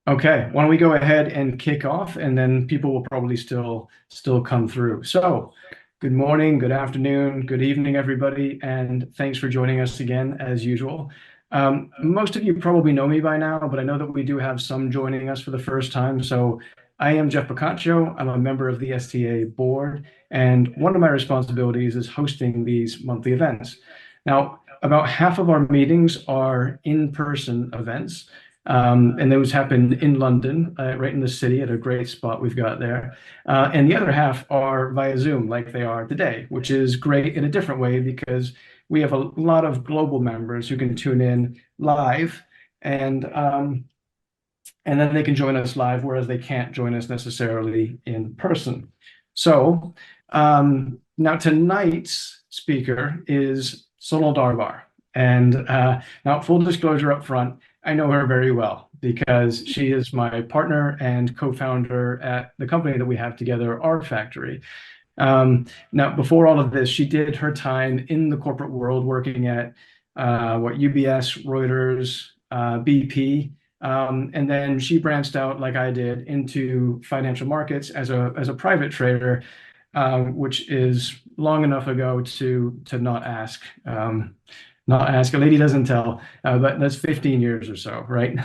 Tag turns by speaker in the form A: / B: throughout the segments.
A: Okay, why don't we go ahead and kick off, and then people will probably still come through. So, good morning, good afternoon, good evening, everybody, and thanks for joining us again as usual. Most of you probably know me by now, but I know that we do have some joining us for the first time. So, I am Jeff Boccaccio. I'm a member of the STA board, and one of my responsibilities is hosting these monthly events. Now, about half of our meetings are in-person events. And those happen in London, right in the city at a great spot we've got there. And the other half are via Zoom, like they are today, which is great in a different way because we have a lot of global members who can tune in live and and then they can join us live, whereas they can't join us necessarily in person. So now tonight's speaker is Sonal Darbar. And now, full disclosure up front, I know her very well because she is my partner and co-founder at the company that we have together, Rfactory. Now, before all of this, she did her time in the corporate world working at UBS, Reuters, BP, and then she branched out like I did into financial markets as a private trader, which is long enough ago to not ask. Not ask. A lady doesn't tell, but that's 15 years or so, right?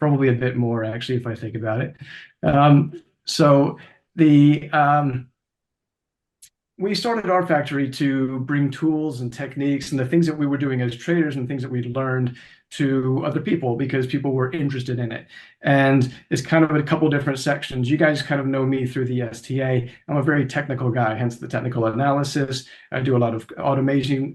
A: Probably a bit more, actually, if I think about it. So the we started Rfactory to bring tools and techniques and the things that we were doing as traders and things that we'd learned to other people because people were interested in it. And it's kind of a couple different sections. You guys kind of know me through the STA. I'm a very technical guy, hence the technical analysis. I do a lot of automation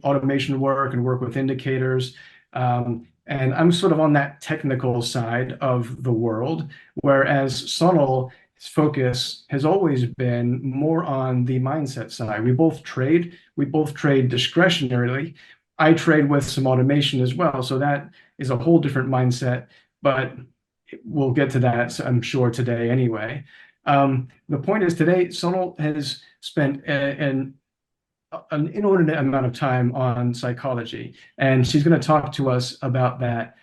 A: work and work with indicators. And I'm sort of on that technical side of the world, whereas Sonal his focus has always been more on the mindset side. We both trade discretionarily. I trade with some automation as well. So that is a whole different mindset, but we'll get to that, I'm sure, today anyway. The point is today, Sonal has spent an inordinate amount of time on psychology, and she's going to talk to us about that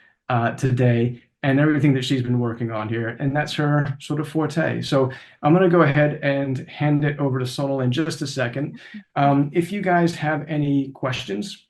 A: today and everything that she's been working on here. And that's her sort of forte. So I'm going to go ahead and hand it over to Sonal in just a second. If you guys have any questions,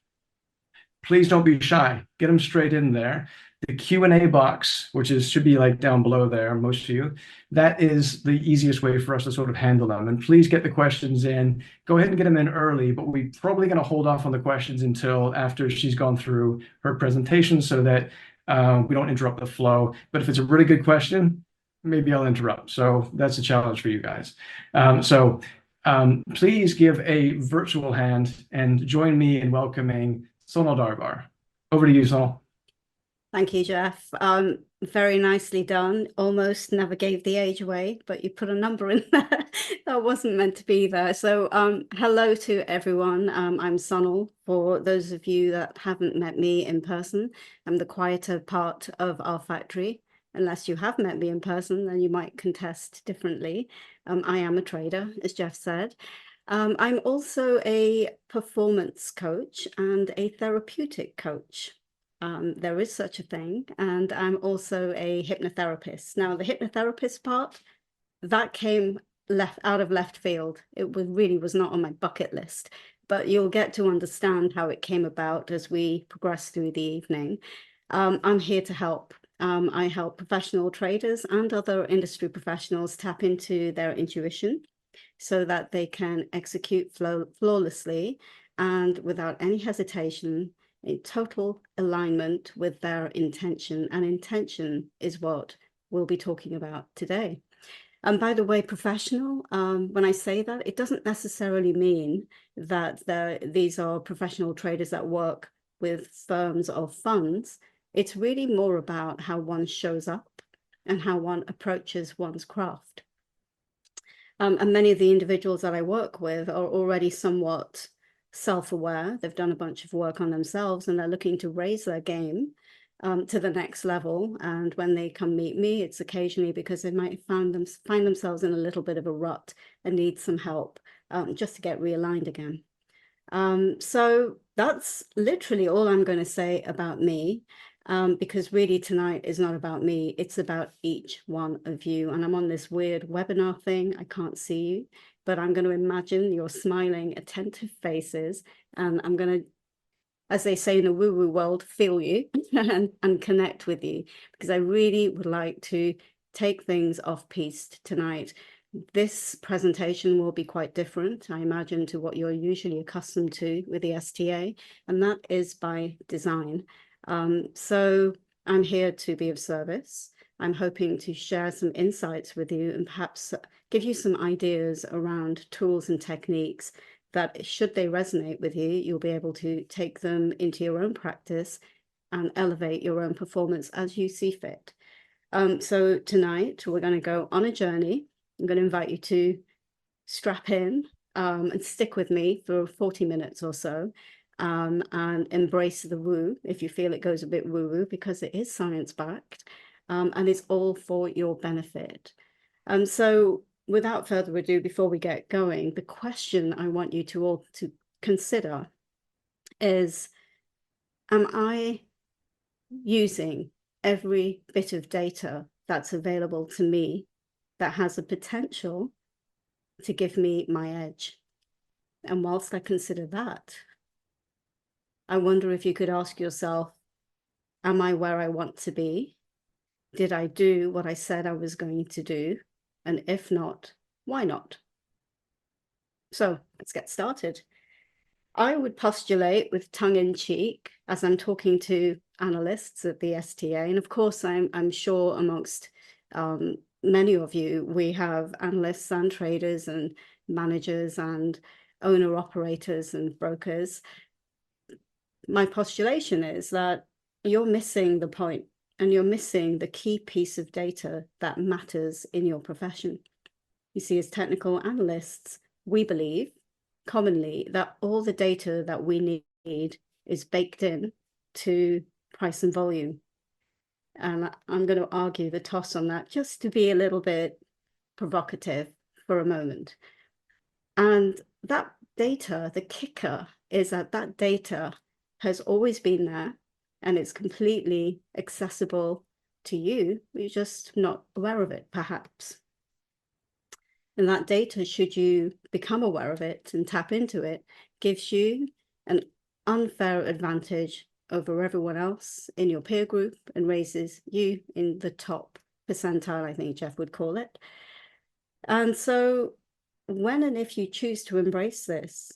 A: please don't be shy. Get them straight in there. The Q&A box, which should be like down below there, most of you, that is the easiest way for us to sort of handle them. And please get the questions in. Go ahead and get them in early, but we're probably going to hold off on the questions until after she's gone through her presentation so that we don't interrupt the flow. But if it's a really good question, maybe I'll interrupt. So that's a challenge for you guys. Please give a virtual hand and join me in welcoming Sonal Darbar. Over to you, Sonal.
B: Thank you, Jeff. Very nicely done. Almost never gave the age away, but you put a number in there that wasn't meant to be there. So hello to everyone. I'm Sonal. For those of you that haven't met me in person, I'm the quieter part of Rfactory. Unless you have met me in person, then you might contest differently. I am a trader, as Jeff said. I'm also a performance coach and a therapeutic coach. There is such a thing. And I'm also a hypnotherapist. Now, the hypnotherapist part, that came out of left field. It really was not on my bucket list, but you'll get to understand how it came about as we progress through the evening. I'm here to help. I help professional traders and other industry professionals tap into their intuition so that they can execute flawlessly and without any hesitation in total alignment with their intention. And intention is what we'll be talking about today. And by the way, professional, when I say that, it doesn't necessarily mean that these are professional traders that work with firms or funds. It's really more about how one shows up and how one approaches one's craft. And many of the individuals that I work with are already somewhat self-aware. They've done a bunch of work on themselves and they're looking to raise their game to the next level. And when they come meet me, it's occasionally because they might find themselves in a little bit of a rut and need some help just to get realigned again. So that's literally all I'm going to say about me. because really tonight is not about me, it's about each one of you. And I'm on this weird webinar thing, I can't see you, but I'm going to imagine your smiling, attentive faces, and I'm going to, as they say in the woo-woo world, feel you and connect with you, because I really would like to take things off-piste tonight. This presentation will be quite different, I imagine, to what you're usually accustomed to with the STA, and that is by design. So I'm here to be of service. I'm hoping to share some insights with you and perhaps give you some ideas around tools and techniques that, should they resonate with you, you'll be able to take them into your own practice and elevate your own performance as you see fit. So tonight we're going to go on a journey. I'm going to invite you to strap in and stick with me for 40 minutes or so, and embrace the woo if you feel it goes a bit woo-woo, because it is science-backed, and it's all for your benefit. So without further ado, before we get going, the question I want you to all to consider is, am I using every bit of data that's available to me that has a potential to give me my edge? And whilst I consider that, I wonder if you could ask yourself, am I where I want to be? Did I do what I said I was going to do? And if not, why not? So let's get started. I would postulate with tongue in cheek, as I'm talking to analysts at the STA, and of course I'm sure amongst many of you, we have analysts and traders and managers and owner operators and brokers. My postulation is that you're missing the point, and you're missing the key piece of data that matters in your profession. You see, as technical analysts, we believe commonly that all the data that we need is baked in to price and volume. And I'm going to argue the toss on that just to be a little bit provocative for a moment. And that data, the kicker is that that data has always been there and it's completely accessible to you. You're just not aware of it, perhaps. And that data, should you become aware of it and tap into it, gives you an unfair advantage over everyone else in your peer group and raises you in the top percentile, I think Jeff would call it. And so when and if you choose to embrace this,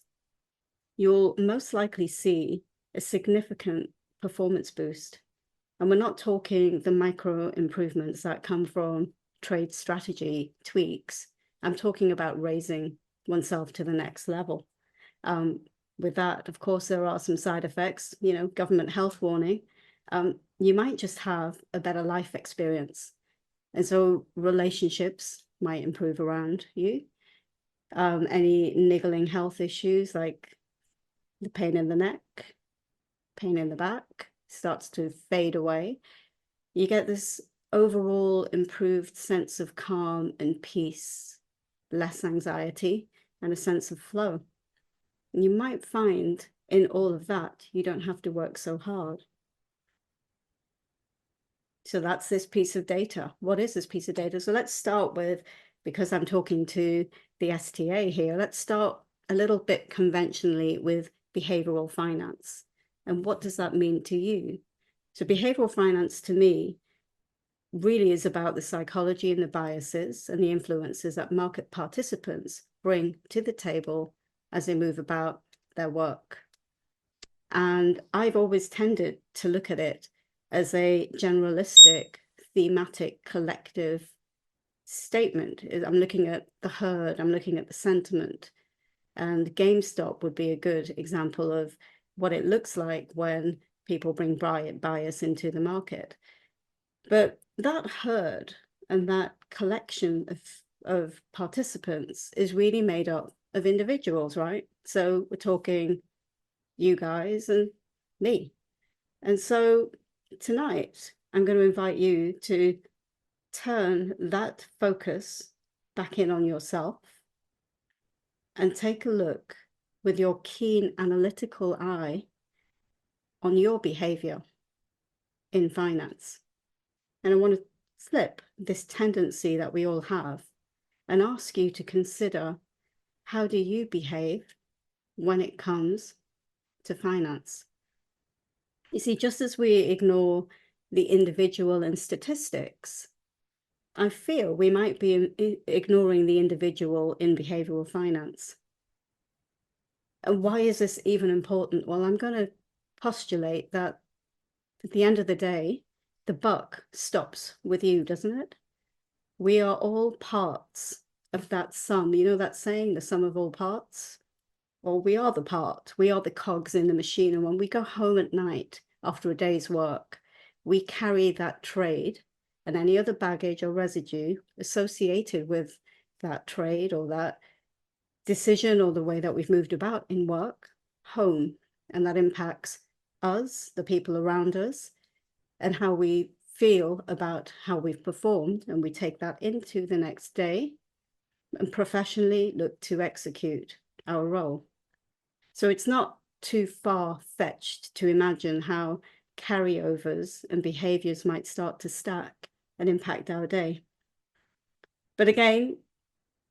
B: you'll most likely see a significant performance boost. And we're not talking the micro improvements that come from trade strategy tweaks. I'm talking about raising oneself to the next level. With that, of course, there are some side effects, government health warning. You might just have a better life experience. And so relationships might improve around you. Any niggling health issues like the pain in the neck, pain in the back starts to fade away. You get this overall improved sense of calm and peace, less anxiety, and a sense of flow. And you might find in all of that, you don't have to work so hard. So that's this piece of data. What is this piece of data? So let's start with, because I'm talking to the STA here, let's start a little bit conventionally with behavioral finance. And what does that mean to you? So behavioral finance to me really is about the psychology and the biases and the influences that market participants bring to the table as they move about their work. And I've always tended to look at it as a generalistic, thematic, collective statement. I'm looking at the herd, I'm looking at the sentiment. And GameStop would be a good example of what it looks like when people bring bias into the market. But that herd and that collection of participants is really made up of individuals, right? So we're talking you guys and me. And so tonight, I'm going to invite you to turn that focus back in on yourself and take a look with your keen analytical eye on your behavior. in finance. And I want to flip this tendency that we all have and ask you to consider, how do you behave when it comes to finance? You see, just as we ignore the individual and statistics, I feel we might be ignoring the individual in behavioral finance. And why is this even important? Well, I'm going to postulate that at the end of the day, the buck stops with you, doesn't it? We are all parts of that sum. You know that saying, the sum of all parts? Well, we are the part. We are the cogs in the machine. And when we go home at night after a day's work, we carry that trade and any other baggage or residue associated with that trade or that decision or the way that we've moved about in work home. And that impacts us, the people around us, and how we feel about how we've performed. And we take that into the next day and professionally look to execute our role. So it's not too far-fetched to imagine how carryovers and behaviors might start to stack and impact our day. But again,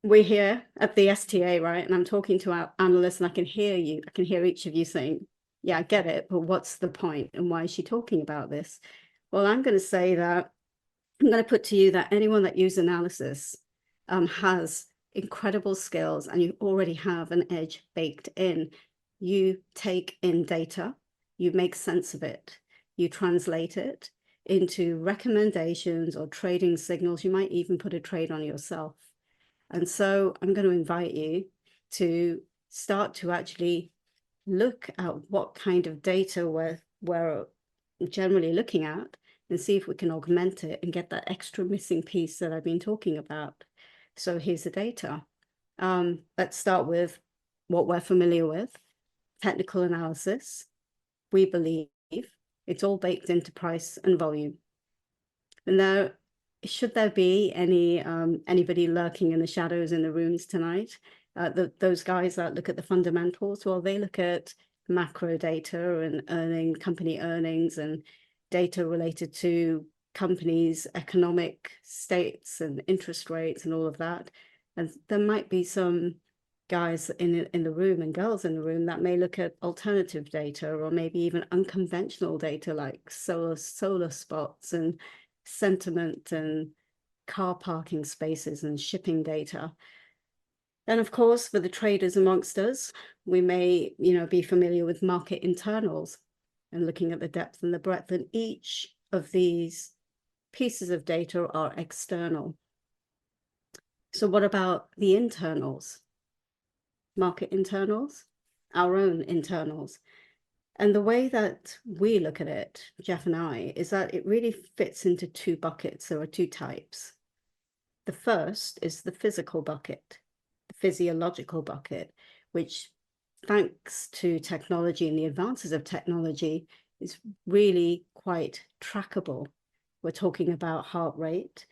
B: we're here at the STA, right? And I'm talking to our analysts, and I can hear you. I can hear each of you saying, yeah, I get it, but what's the point? And why is she talking about this? Well, I'm going to say that I'm going to put to you that anyone that uses analysis has incredible skills, and you already have an edge baked in. You take in data, you make sense of it, you translate it into recommendations or trading signals. You might even put a trade on yourself. And so I'm going to invite you to start to actually look at what kind of data we're generally looking at and see if we can augment it and get that extra missing piece that I've been talking about. So here's the data. Let's start with what we're familiar with, technical analysis. We believe it's all baked into price and volume. And now, should there be anybody lurking in the shadows in the rooms tonight, those guys that look at the fundamentals, well, they look at macro data and company earnings and data related to companies' economic states and interest rates and all of that. And there might be some guys in the room and girls in the room that may look at alternative data or maybe even unconventional data like solar spots and sentiment and car parking spaces and shipping data. And of course, for the traders amongst us, we may, be familiar with market internals and looking at the depth and the breadth. And each of these pieces of data are external. So what about the internals? Market internals, our own internals. And the way that we look at it, Jeff and I, is that it really fits into two buckets. There are two types. The first is the physical bucket, the physiological bucket, which, thanks to technology and the advances of technology, is really quite trackable. We're talking about heart rate,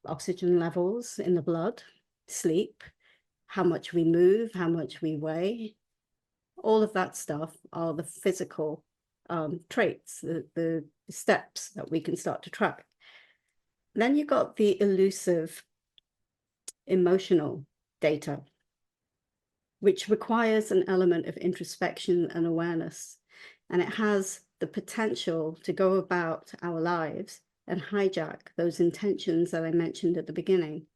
B: oxygen levels in the blood, sleep, how much we move, how much we weigh. All of that stuff are the physical traits, the steps that we can start to track. Then you've got the elusive emotional data, which requires an element of introspection and awareness. And it has the potential to go about our lives and hijack those intentions that I mentioned at the beginning.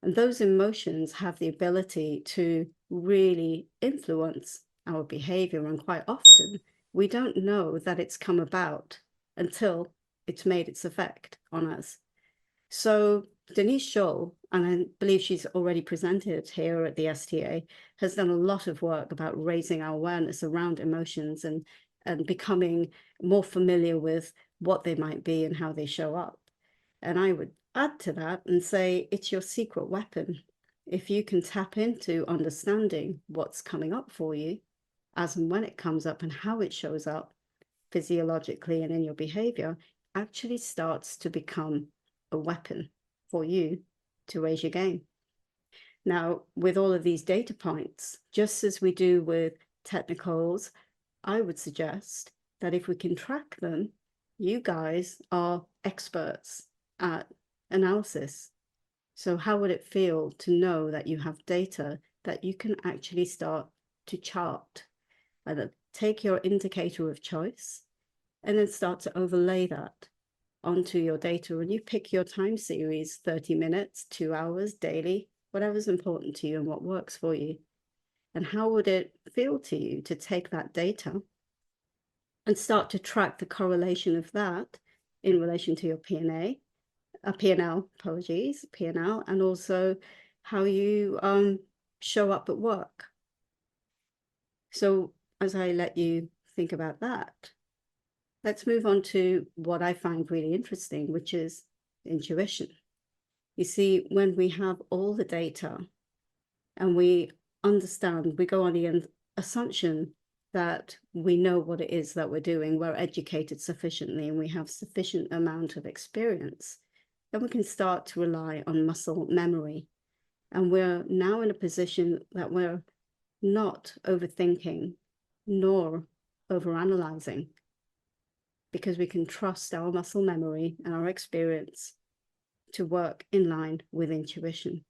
B: And those emotions have the ability to really influence our behavior. And quite often, we don't know that it's come about until it's made its effect on us. So Denise Scholl, and I believe she's already presented here at the STA, has done a lot of work about raising our awareness around emotions and becoming more familiar with what they might be and how they show up. And I would add to that and say it's your secret weapon. If you can tap into understanding what's coming up for you, as and when it comes up and how it shows up physiologically and in your behavior, actually starts to become a weapon for you to raise your game. Now, with all of these data points, just as we do with technicals, I would suggest that if we can track them You guys are experts at analysis. So how would it feel to know that you have data that you can actually start to chart? Either take your indicator of choice and then start to overlay that onto your data, and you pick your time series, 30 minutes, 2 hours daily, whatever's important to you and what works for you. And how would it feel to you to take that data and start to track the correlation of that in relation to your P&L, apologies, P&L, and also how you show up at work. So as I let you think about that, let's move on to what I find really interesting, which is intuition. You see, when we have all the data and we understand, we go on the assumption that we know what it is that we're doing, we're educated sufficiently, and we have sufficient amount of experience, then we can start to rely on muscle memory. And we're now in a position that we're not overthinking nor overanalyzing, because we can trust our muscle memory and our experience to work in line with intuition.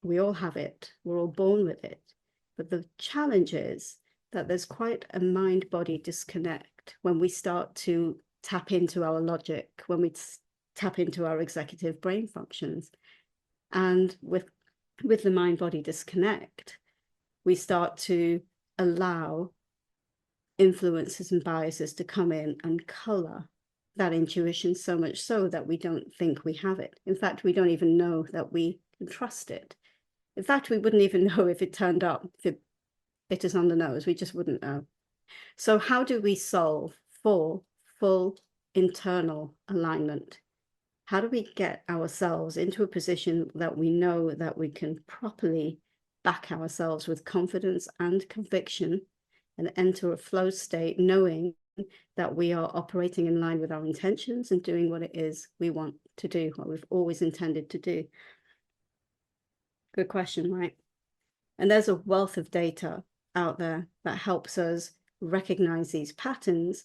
B: We all have it, we're all born with it. But the challenge is that there's quite a mind-body disconnect when we start to tap into our logic, when we tap into our executive brain functions. And with the mind-body disconnect, we start to allow influences and biases to come in and color that intuition, so much so that we don't think we have it. In fact, we don't even know that we can trust it. In fact, we wouldn't even know if it turned up, if it bit us on the nose, we just wouldn't know. So how do we solve for full internal alignment? How do we get ourselves into a position that we know that we can properly back ourselves with confidence and conviction and enter a flow state, knowing that we are operating in line with our intentions and doing what it is we want to do, what we've always intended to do? Good question, right? And there's a wealth of data out there that helps us recognize these patterns.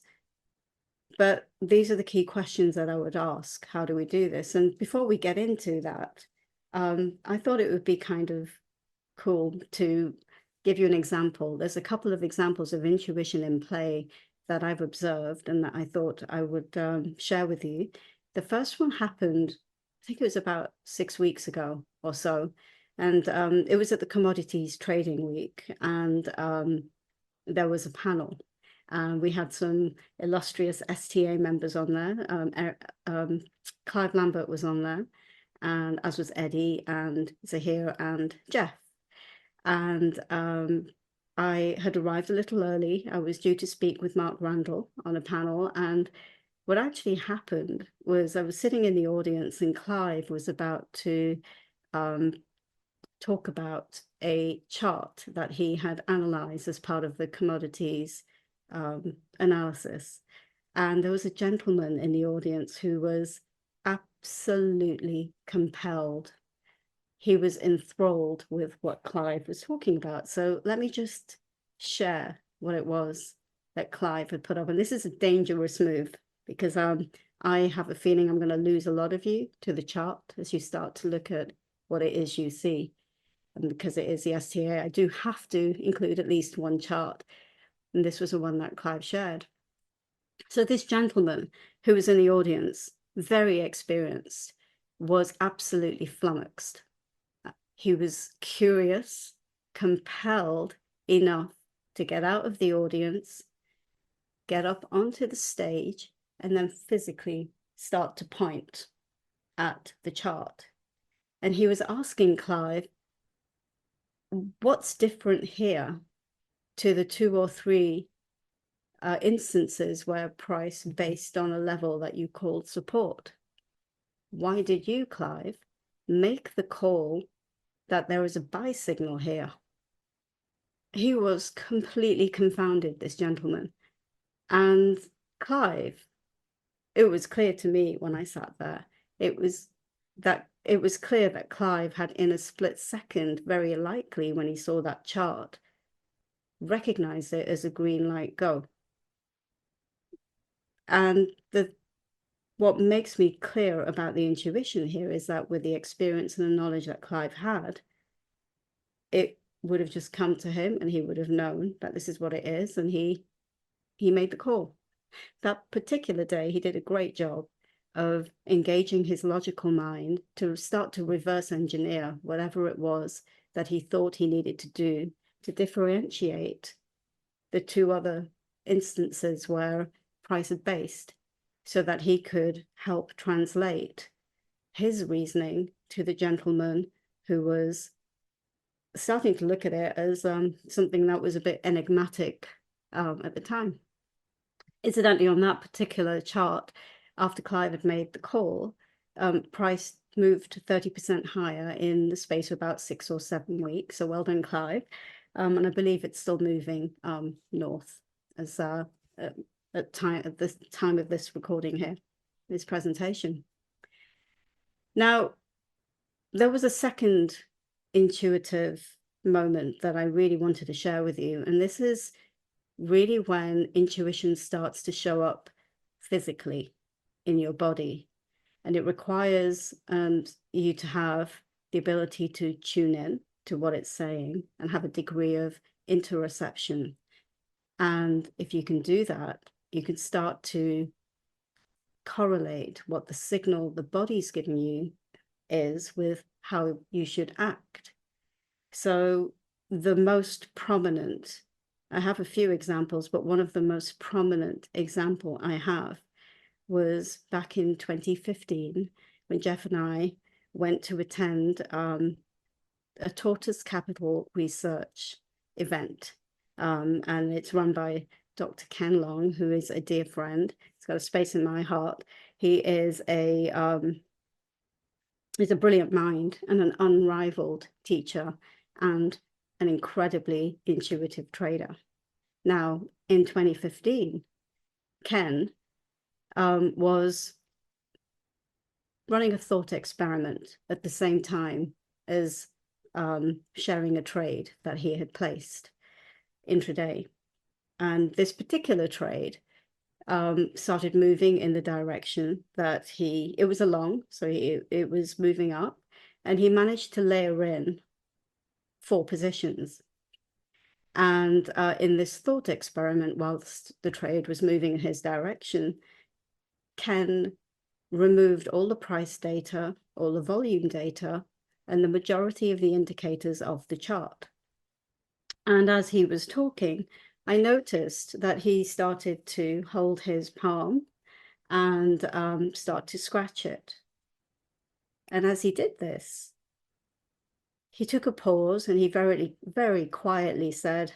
B: But these are the key questions that I would ask. How do we do this? And before we get into that, I thought it would be kind of cool to give you an example. There's a couple of examples of intuition in play that I've observed and that I thought I would share with you. The first one happened, I think it was about 6 weeks ago or so. And it was at the Commodities Trading Week, and there was a panel. We had some illustrious STA members on there. Clive Lambert was on there, and as was Eddie and Zahir and Jeff. And I had arrived a little early. I was due to speak with Mark Randall on a panel, and what actually happened was I was sitting in the audience, and Clive was about to talk about a chart that he had analyzed as part of the commodities analysis. And there was a gentleman in the audience who was absolutely compelled. He was enthralled with what Clive was talking about. So let me just share what it was that Clive had put up. And this is a dangerous move, because I have a feeling I'm going to lose a lot of you to the chart as you start to look at what it is you see. And because it is the STA, I do have to include at least one chart. And this was the one that Clive shared. So this gentleman who was in the audience, very experienced, was absolutely flummoxed. He was curious, compelled enough to get out of the audience, get up onto the stage, and then physically start to point at the chart. And he was asking Clive, what's different here to the 2 or 3 instances where price based on a level that you called support? Why did you, Clive, make the call that there is a buy signal here? He was completely confounded, this gentleman. And Clive, it was clear to me when I sat there, it was clear that Clive had, in a split second, very likely when he saw that chart, recognized it as a green light go. And what makes me clear about the intuition here is that with the experience and the knowledge that Clive had, it would have just come to him and he would have known that this is what it is, and he made the call. That particular day, he did a great job of engaging his logical mind to start to reverse engineer whatever it was that he thought he needed to do to differentiate the two other instances where price had based, so that he could help translate his reasoning to the gentleman who was starting to look at it as something that was a bit enigmatic at the time. Incidentally, on that particular chart, after Clive had made the call, price moved 30% higher in the space of about 6 or 7 weeks. So well done, Clive. And I believe it's still moving north as at the time of this recording here, this presentation. Now, there was a second intuitive moment that I really wanted to share with you, and this is really when intuition starts to show up physically in your body, and it requires you to have the ability to tune in to what it's saying and have a degree of interoception. And if you can do that, you can start to correlate what the signal the body's giving you is with how you should act. So the most prominent, I have a few examples, but one of the most prominent example I have was back in 2015 when Jeff and I went to attend a tortoise capital research event. And it's run by Dr. Ken Long, who is a dear friend. He's got a space in my heart. He is he's a brilliant mind and an unrivaled teacher and an incredibly intuitive trader. Now, in 2015, Ken was running a thought experiment at the same time as sharing a trade that he had placed intraday. And this particular trade started moving in the direction that it was along, so it was moving up, and he managed to layer in 4 positions. And in this thought experiment, whilst the trade was moving in his direction, Ken removed all the price data, all the volume data, and the majority of the indicators of the chart. And as he was talking, I noticed that he started to hold his palm and start to scratch it. And as he did this, he took a pause and he very, very quietly said,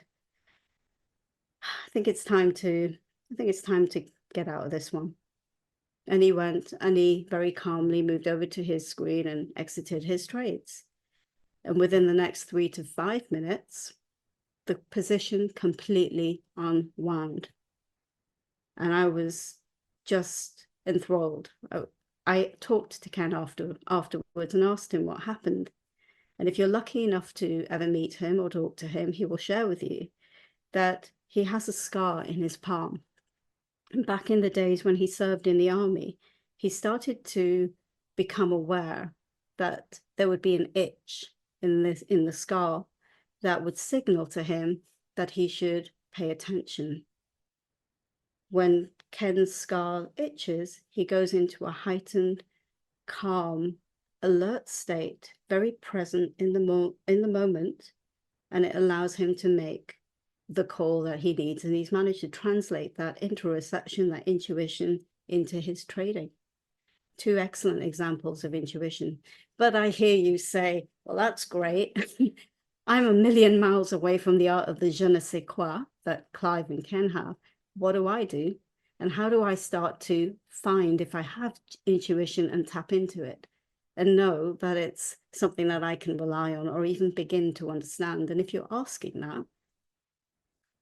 B: I think it's time to get out of this one. And he went and he very calmly moved over to his screen and exited his trades. And within the next 3 to 5 minutes, the position completely unwound. And I was just enthralled. I talked to Ken afterwards and asked him what happened. And if you're lucky enough to ever meet him or talk to him, he will share with you that he has a scar in his palm. And back in the days when he served in the army, he started to become aware that there would be an itch in the scar that would signal to him that he should pay attention. When Ken's scar itches, he goes into a heightened, calm, alert state, very present in the moment, and it allows him to make the call that he needs. And he's managed to translate that interoception, that intuition, into his trading. 2 excellent examples of intuition. But I hear you say, well, that's great. I'm a million miles away from the art of the je ne sais quoi that Clive and Ken have. What do I do? And how do I start to find if I have intuition and tap into it and know that it's something that I can rely on or even begin to understand? And if you're asking that,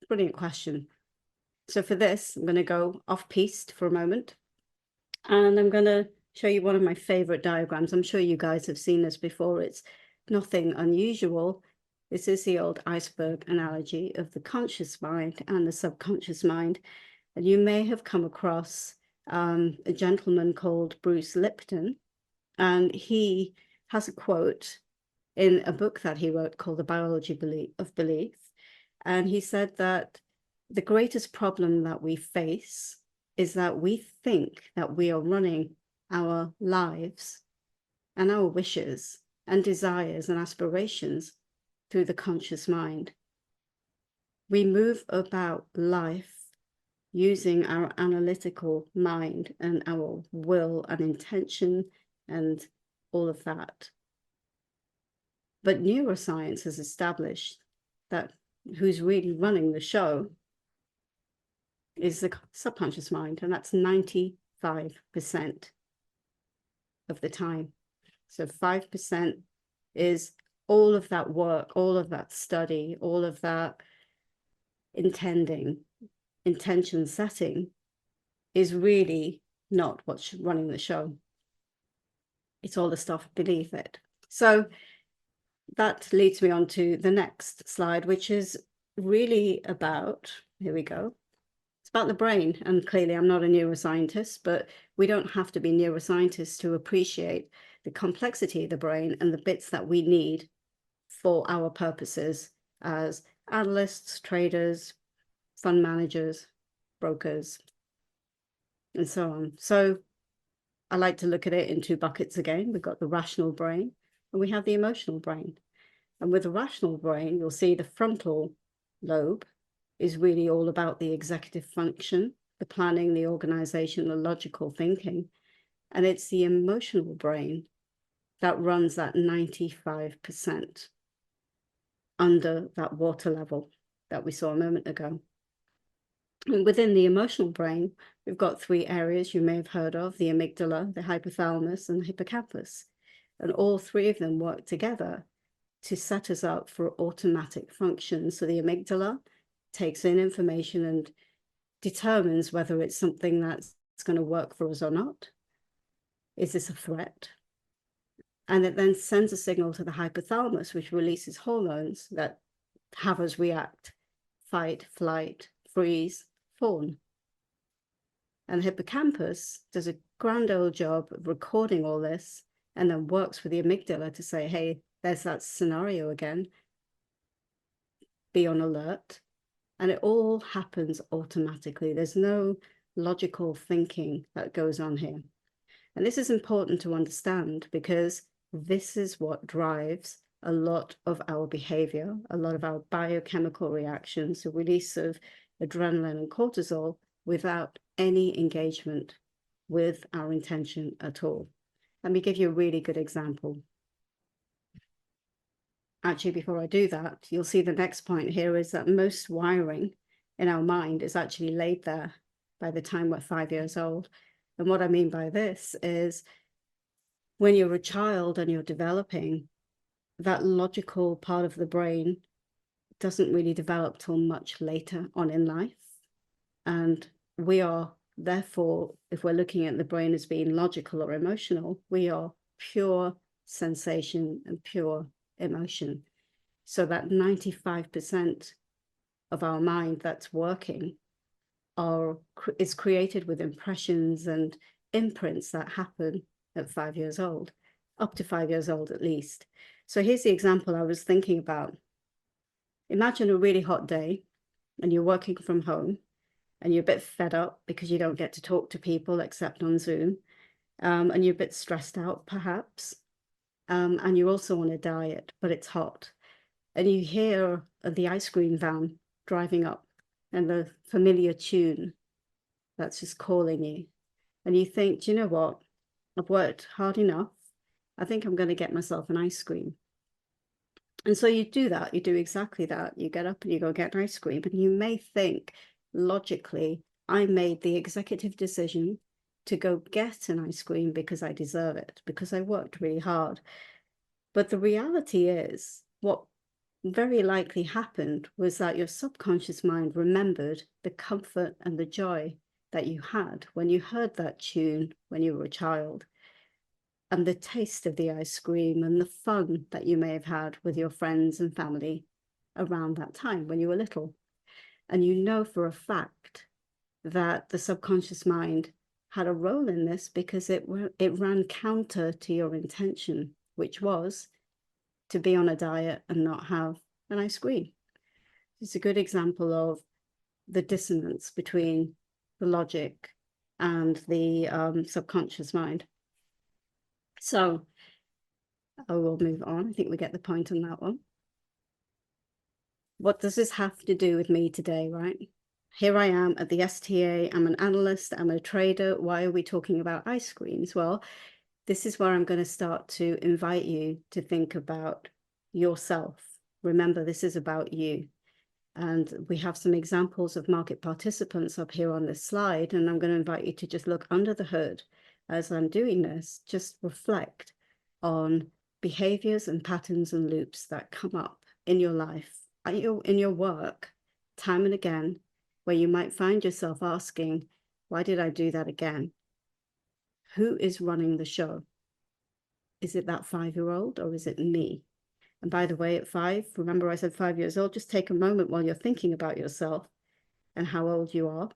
B: brilliant question. So for this, I'm going to go off-piste for a moment, and I'm going to show you one of my favorite diagrams. I'm sure you guys have seen this before. It's nothing unusual. This is the old iceberg analogy of the conscious mind and the subconscious mind. And you may have come across a gentleman called Bruce Lipton, and he has a quote in a book that he wrote called The Biology of Belief. And he said that the greatest problem that we face is that we think that we are running our lives and our wishes and desires and aspirations through the conscious mind. We move about life using our analytical mind and our will and intention and all of that. But neuroscience has established that who's really running the show is the subconscious mind, and that's 95% of the time. So 5% is all of that work, all of that study, all of that intention setting is really not what's running the show. It's all the stuff beneath it. So that leads me on to the next slide, which is really about, here we go, it's about the brain. And clearly I'm not a neuroscientist, but we don't have to be neuroscientists to appreciate the complexity of the brain and the bits that we need for our purposes as analysts, traders, fund managers, brokers, and so on. So I like to look at it in two buckets again. We've got the rational brain and we have the emotional brain. And with the rational brain, you'll see the frontal lobe is really all about the executive function, the planning, the organization, the logical thinking. And it's the emotional brain that runs that 95% under that water level that we saw a moment ago. And within the emotional brain, we've got three areas you may have heard of: the amygdala, the hypothalamus, and the hippocampus. And all three of them work together to set us up for automatic function. So the amygdala takes in information and determines whether it's something that's going to work for us or not. Is this a threat? And it then sends a signal to the hypothalamus, which releases hormones that have us react: fight, flight, freeze, fawn. And the hippocampus does a grand old job of recording all this and then works with the amygdala to say, hey, there's that scenario again, be on alert. And it all happens automatically. There's no logical thinking that goes on here. And this is important to understand because this is what drives a lot of our behavior, a lot of our biochemical reactions, the release of adrenaline and cortisol without any engagement with our intention at all. Let me give you a really good example. Actually, before I do that, you'll see the next point here is that most wiring in our mind is actually laid there by the time we're 5 years old. And what I mean by this is when you're a child and you're developing, that logical part of the brain doesn't really develop till much later on in life. And we are, therefore, if we're looking at the brain as being logical or emotional, we are pure sensation and pure emotion. So that 95% of our mind that's working is created with impressions and imprints that happen at 5 years old, up to 5 years old at least. So here's the example I was thinking about. Imagine a really hot day and you're working from home and you're a bit fed up because you don't get to talk to people except on Zoom, and you're a bit stressed out perhaps, and you're also on a diet, but it's hot. And you hear the ice cream van driving up and the familiar tune that's just calling you. And you think, do you know what? I've worked hard enough. I think I'm going to get myself an ice cream. And so you do that. You do exactly that. You get up and you go get an ice cream. And you may think logically, I made the executive decision to go get an ice cream because I deserve it, because I worked really hard. But the reality is, what very likely happened was that your subconscious mind remembered the comfort and the joy that you had when you heard that tune when you were a child, and the taste of the ice cream and the fun that you may have had with your friends and family around that time when you were little. And you know for a fact that the subconscious mind had a role in this because it ran counter to your intention, which was to be on a diet and not have an ice cream. It's a good example of the dissonance between the logic and the subconscious mind. So I will move on. I think we get the point on that one. What does this have to do with me today, right? Here I am at the STA. I'm an analyst. I'm a trader. Why are we talking about ice creams? Well, this is where I'm going to start to invite you to think about yourself. Remember, this is about you. And we have some examples of market participants up here on this slide. And I'm going to invite you to just look under the hood as I'm doing this, just reflect on behaviors and patterns and loops that come up in your life, in your work, time and again, where you might find yourself asking, why did I do that again? Who is running the show? Is it that 5-year-old or is it me? And by the way, at 5, remember I said 5 years old, just take a moment while you're thinking about yourself and how old you are,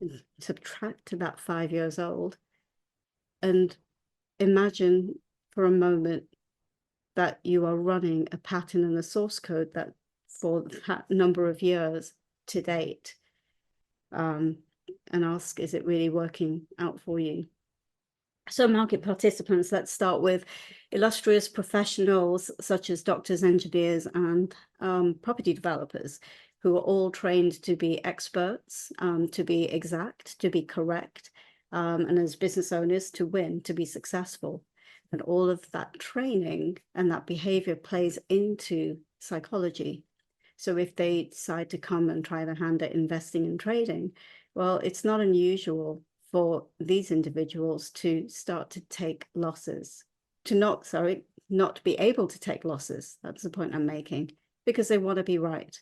B: and subtract to that 5 years old, and imagine for a moment that you are running a pattern and a source code that for that number of years to date, and ask, is it really working out for you? So market participants, let's start with illustrious professionals such as doctors, engineers, and property developers, who are all trained to be experts, to be exact, to be correct, and as business owners to win, to be successful. And all of that training and that behavior plays into psychology. So if they decide to come and try their hand at investing and trading, well, it's not unusual for these individuals to start to take losses, to not be able to take losses. That's the point I'm making, because they want to be right.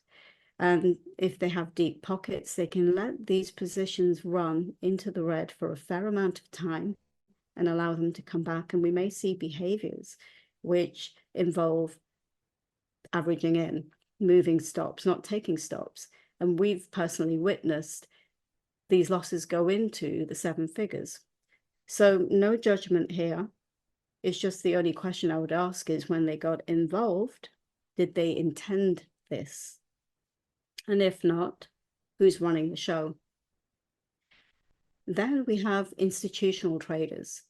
B: And if they have deep pockets, they can let these positions run into the red for a fair amount of time and allow them to come back. And we may see behaviors which involve averaging in, moving stops, not taking stops. And we've personally witnessed these losses go into the 7 figures. So no judgment here. It's just the only question I would ask is, when they got involved, did they intend this? And if not, who's running the show? Then we have institutional traders,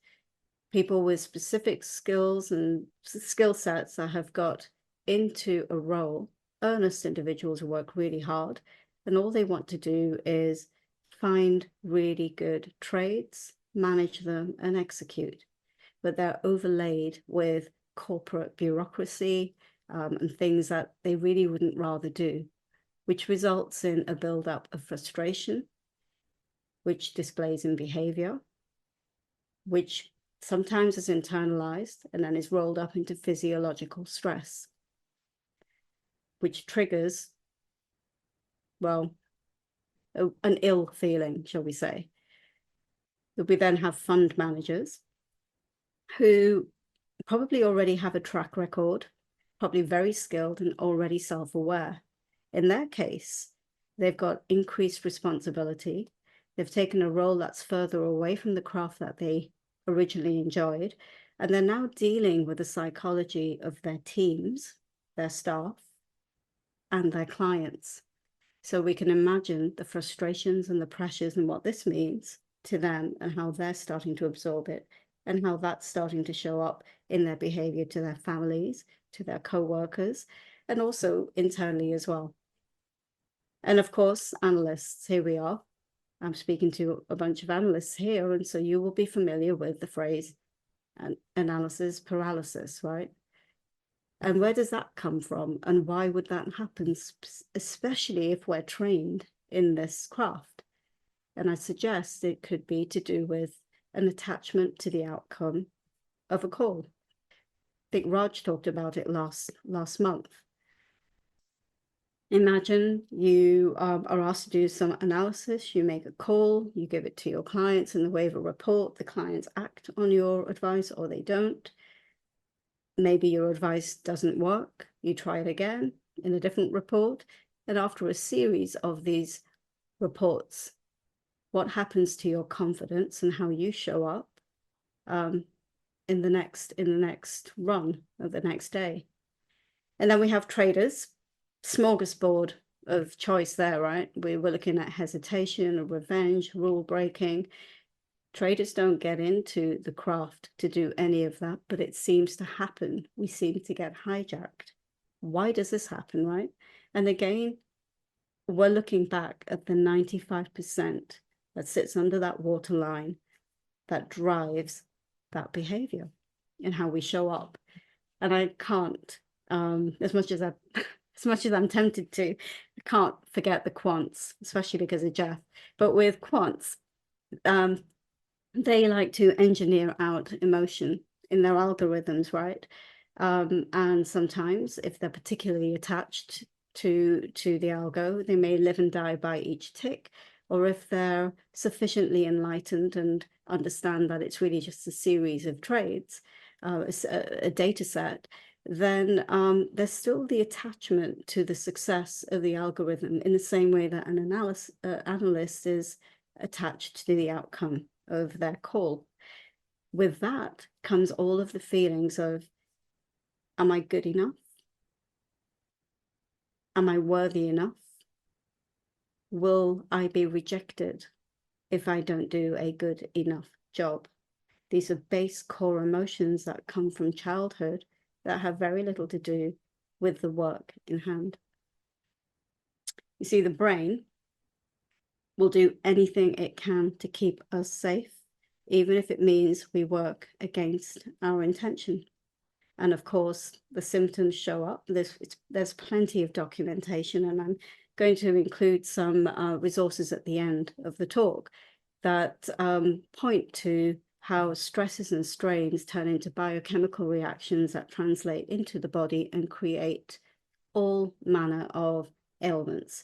B: people with specific skills and skill sets that have got into a role, earnest individuals who work really hard, and all they want to do is find really good trades, manage them, and execute. But they're overlaid with corporate bureaucracy and things that they really wouldn't rather do, which results in a buildup of frustration, which displays in behavior, which sometimes is internalized and then is rolled up into physiological stress, which triggers, well, an ill feeling, shall we say. We then have fund managers who probably already have a track record, probably very skilled and already self-aware. In their case, they've got increased responsibility. They've taken a role that's further away from the craft that they originally enjoyed, and they're now dealing with the psychology of their teams, their staff, and their clients. So we can imagine the frustrations and the pressures and what this means to them and how they're starting to absorb it and how that's starting to show up in their behavior to their families, to their co-workers, and also internally as well. And of course, analysts, here we are. I'm speaking to a bunch of analysts here, and so you will be familiar with the phrase analysis paralysis, right? And where does that come from? And why would that happen, especially if we're trained in this craft? And I suggest it could be to do with an attachment to the outcome of a call. I think Raj talked about it last month. Imagine you are asked to do some analysis, you make a call, you give it to your clients in the way of a report, the clients act on your advice or they don't. Maybe your advice doesn't work, you try it again in a different report, and after a series of these reports, what happens to your confidence and how you show up in the next run of the next day. And then we have traders, smorgasbord of choice there, right? We're looking at hesitation, revenge, rule breaking. Traders don't get into the craft to do any of that, but it seems to happen. We seem to get hijacked. Why does this happen, right? And again, we're looking back at the 95% that sits under that waterline that drives that behavior and how we show up. And I can't, as much as I'm tempted to, I can't forget the quants, especially because of Jeff. But with quants, they like to engineer out emotion in their algorithms, right? And sometimes if they're particularly attached to the algo, they may live and die by each tick. Or if they're sufficiently enlightened and understand that it's really just a series of trades, a data set, then there's still the attachment to the success of the algorithm in the same way that an analyst is attached to the outcome of their call. With that comes all of the feelings of, am I good enough? Am I worthy enough? Will I be rejected if I don't do a good enough job? These are base core emotions that come from childhood that have very little to do with the work in hand. You see, the brain will do anything it can to keep us safe, even if it means we work against our intention. And of course, the symptoms show up. There's plenty of documentation, and I'm going to include some resources at the end of the talk that point to how stresses and strains turn into biochemical reactions that translate into the body and create all manner of ailments,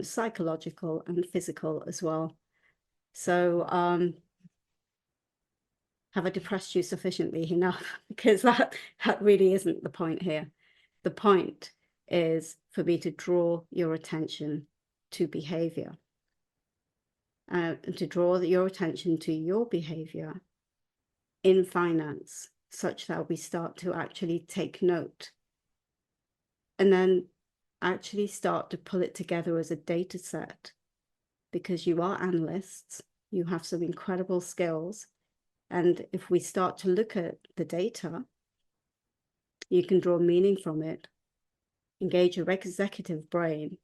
B: psychological and physical as well. So have I depressed you sufficiently enough? Because that really isn't the point here. The point is for me to draw your attention to behavior, to draw your attention to your behavior in finance, such that we start to actually take note and then actually start to pull it together as a data set, because you are analysts, you have some incredible skills. And if we start to look at the data, you can draw meaning from it, engage your executive brain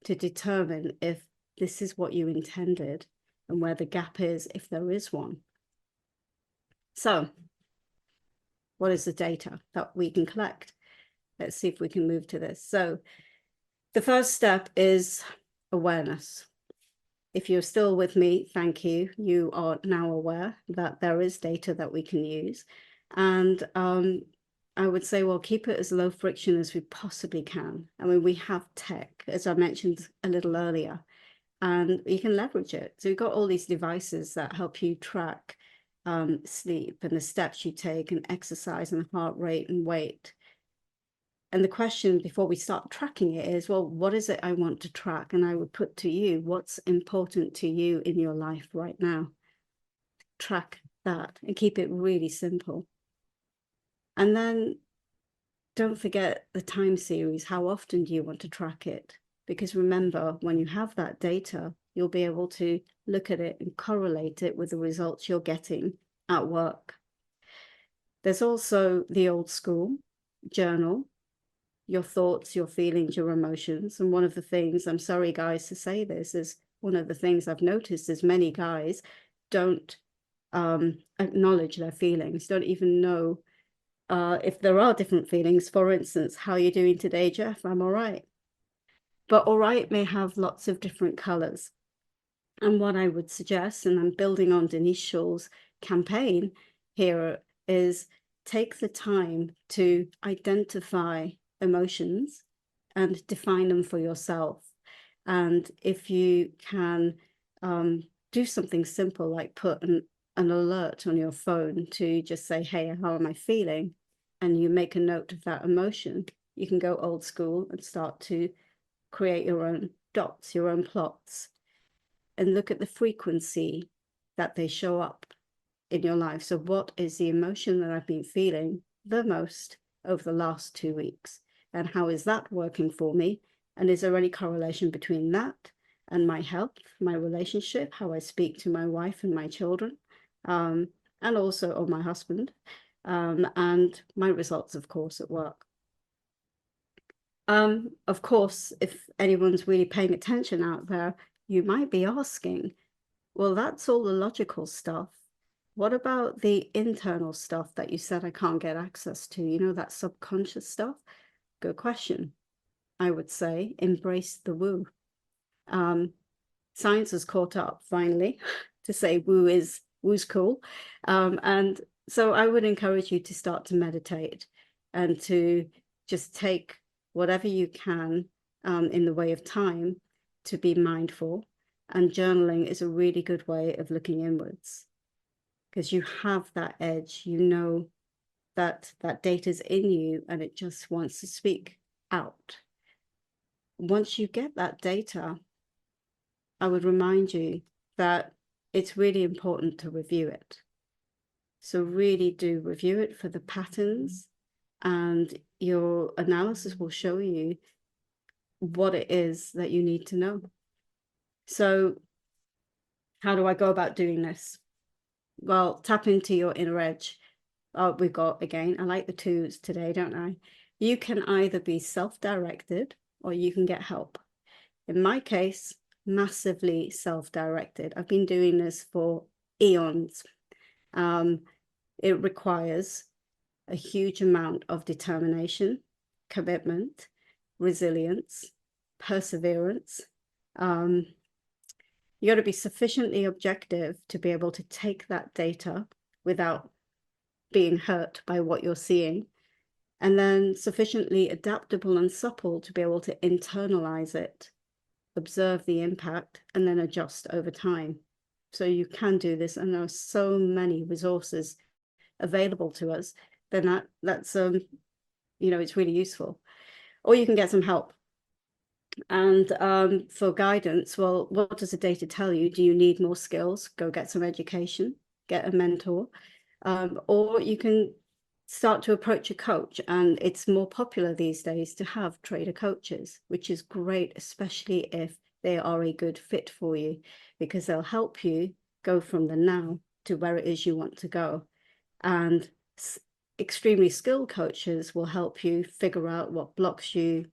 B: to determine if this is what you intended and where the gap is, if there is one. So what is the data that we can collect? Let's see if we can move to this. So the first step is awareness. If you're still with me, thank you. You are now aware that there is data that we can use. And I would say, well, keep it as low friction as we possibly can. I mean, we have tech, as I mentioned a little earlier, and you can leverage it. So you've got all these devices that help you track sleep and the steps you take and exercise and heart rate and weight. And the question before we start tracking it is, well, what is it I want to track? And I would put to you, what's important to you in your life right now? Track that and keep it really simple. And then don't forget the time series. How often do you want to track it? Because remember, when you have that data, you'll be able to look at it and correlate it with the results you're getting at work. There's also the old school journal, your thoughts, your feelings, your emotions. And one of the things, I'm sorry, guys, to say this, is one of the things I've noticed is many guys don't acknowledge their feelings, don't even know if there are different feelings. For instance, how are you doing today, Jeff? I'm all right. But all right may have lots of different colors. And what I would suggest, and I'm building on Denise Schul's campaign here, is take the time to identify emotions and define them for yourself. And if you can do something simple like put an alert on your phone to just say, hey, how am I feeling? And you make a note of that emotion, you can go old school and start to create your own dots, your own plots. and look at the frequency that they show up in your life. So what is the emotion that I've been feeling the most over the last 2 weeks? And how is that working for me? And is there any correlation between that and my health, my relationship, how I speak to my wife and my children, and also or my husband, and my results, of course, at work. Of course, if anyone's really paying attention out there, you might be asking, well, that's all the logical stuff. What about the internal stuff that you said I can't get access to? You know, that subconscious stuff? Good question. I would say embrace the woo. Science has caught up finally to say woo's cool. And so I would encourage you to start to meditate and to just take whatever you can in the way of time to be mindful. And journaling is a really good way of looking inwards, because you have that edge, you know that that data's in you and it just wants to speak out. Once you get that data, I would remind you that it's really important to review it. So really do review it for the patterns, and your analysis will show you what it is that you need to know. So how do I go about doing this? Well, tap into your inner edge. We've got, again, I like the twos today, don't I? You can either be self-directed or you can get help. In my case, massively self-directed. I've been doing this for eons. It requires a huge amount of determination, commitment, resilience, perseverance. You got to be sufficiently objective to be able to take that data without being hurt by what you're seeing, and then sufficiently adaptable and supple to be able to internalize it, observe the impact, and then adjust over time. So you can do this, and there are so many resources available to us, then that's you know, it's really useful. Or you can get some help. And for guidance, well, what does the data tell you? Do you need more skills? Go get some education, get a mentor. Or you can start to approach a coach, and it's more popular these days to have trader coaches, which is great, especially if they are a good fit for you, because they'll help you go from the now to where it is you want to go. And extremely skilled coaches will help you figure out what blocks you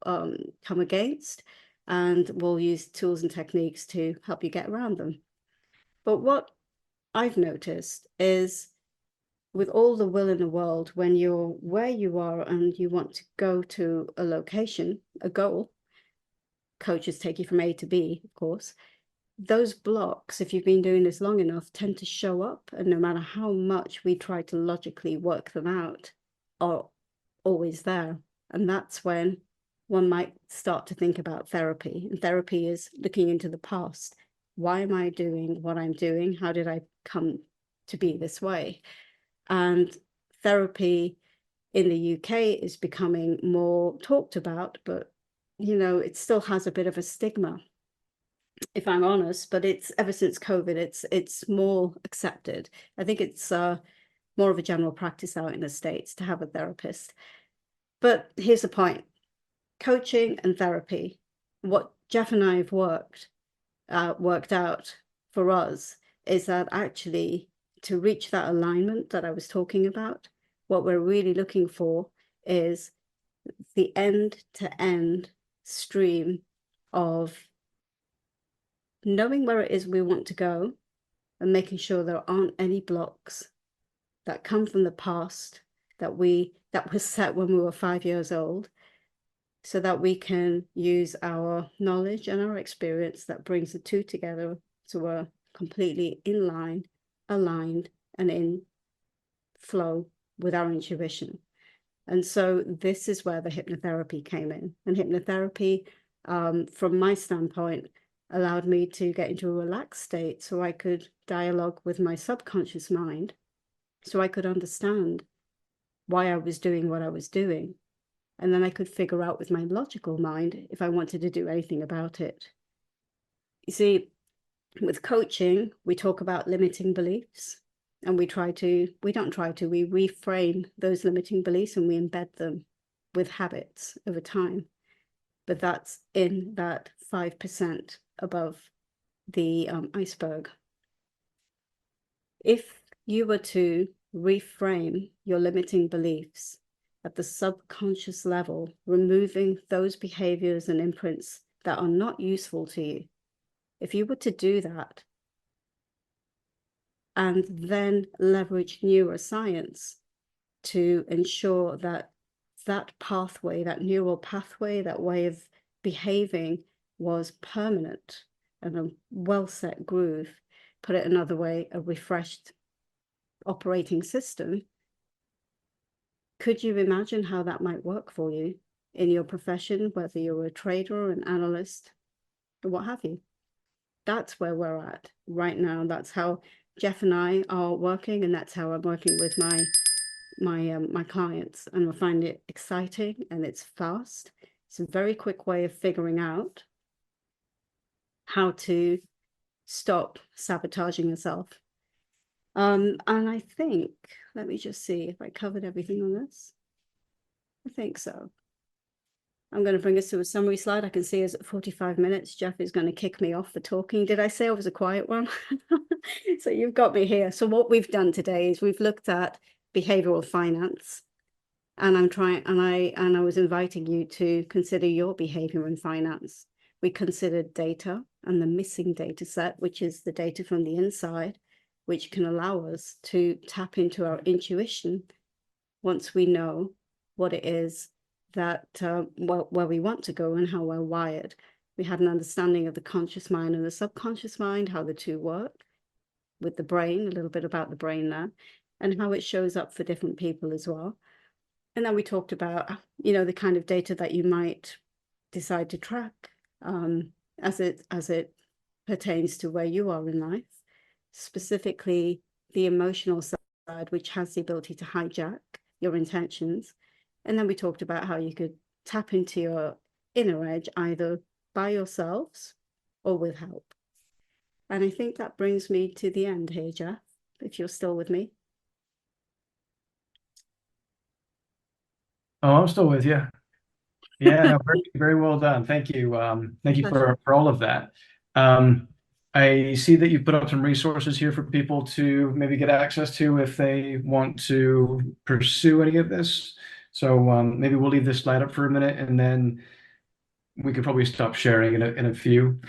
B: come against, and will use tools and techniques to help you get around them. But what I've noticed is, with all the will in the world, when you're where you are and you want to go to a location, a goal, coaches take you from A to B, of course, those blocks, if you've been doing this long enough, tend to show up. And no matter how much we try to logically work them out, are always there. And that's when one might start to think about therapy. And therapy is looking into the past. Why am I doing what I'm doing? How did I come to be this way? And therapy in the UK is becoming more talked about, but, you know, it still has a bit of a stigma, if I'm honest. But it's, ever since COVID, it's more accepted. I think it's more of a general practice out in the States to have a therapist. But here's the point. Coaching and therapy, what Jeff and I have worked out for us, is that actually, to reach that alignment that I was talking about, what we're really looking for is the end-to-end stream of knowing where it is we want to go, and making sure there aren't any blocks that come from the past that was set when we were 5 years old, so that we can use our knowledge and our experience that brings the two together to a completely in line, aligned, and in flow with our intuition. And so this is where the hypnotherapy came in. And hypnotherapy, from my standpoint, allowed me to get into a relaxed state so I could dialogue with my subconscious mind, so I could understand why I was doing what I was doing. And then I could figure out with my logical mind if I wanted to do anything about it. You see, With coaching, we talk about limiting beliefs, and we reframe those limiting beliefs and we embed them with habits over time. But that's in that 5% above the iceberg. If you were to reframe your limiting beliefs at the subconscious level, removing those behaviors and imprints that are not useful to you, if you were to do that and then leverage neuroscience to ensure that that pathway, that neural pathway, that way of behaving was permanent and a well-set groove, put it another way, a refreshed operating system, could you imagine how that might work for you in your profession, whether you're a trader or an analyst or what have you? That's where we're at right now. That's how Jeff and I are working, and that's how I'm working with my clients, and I find it exciting and it's fast. It's a very quick way of figuring out how to stop sabotaging yourself. And I think, let me just see if I covered everything on this. I think so. I'm going to bring us to a summary slide. I can see us at 45 minutes. Jeff is going to kick me off for talking. Did I say I was a quiet one? So you've got me here. So what we've done today is we've looked at behavioral finance, and I was inviting you to consider your behavior in finance. We considered data and the missing data set, which is the data from the inside, which can allow us to tap into our intuition once we know what it is that where we want to go and how we're wired. We had an understanding of the conscious mind and the subconscious mind, how the two work with the brain, a little bit about the brain there, and how it shows up for different people as well. And then we talked about, the kind of data that you might decide to track as it pertains to where you are in life, specifically the emotional side, which has the ability to hijack your intentions. And then we talked about how you could tap into your inner edge either by yourselves or with help. And I think that brings me to the end here, Jeff, if you're still with me.
A: Oh, I'm still with you. Yeah, no, very, very well done. Thank you. Thank you for all of that. I see that you put up some resources here for people to maybe get access to if they want to pursue any of this. So maybe we'll leave this slide up for a minute, and then we could probably stop sharing in a few.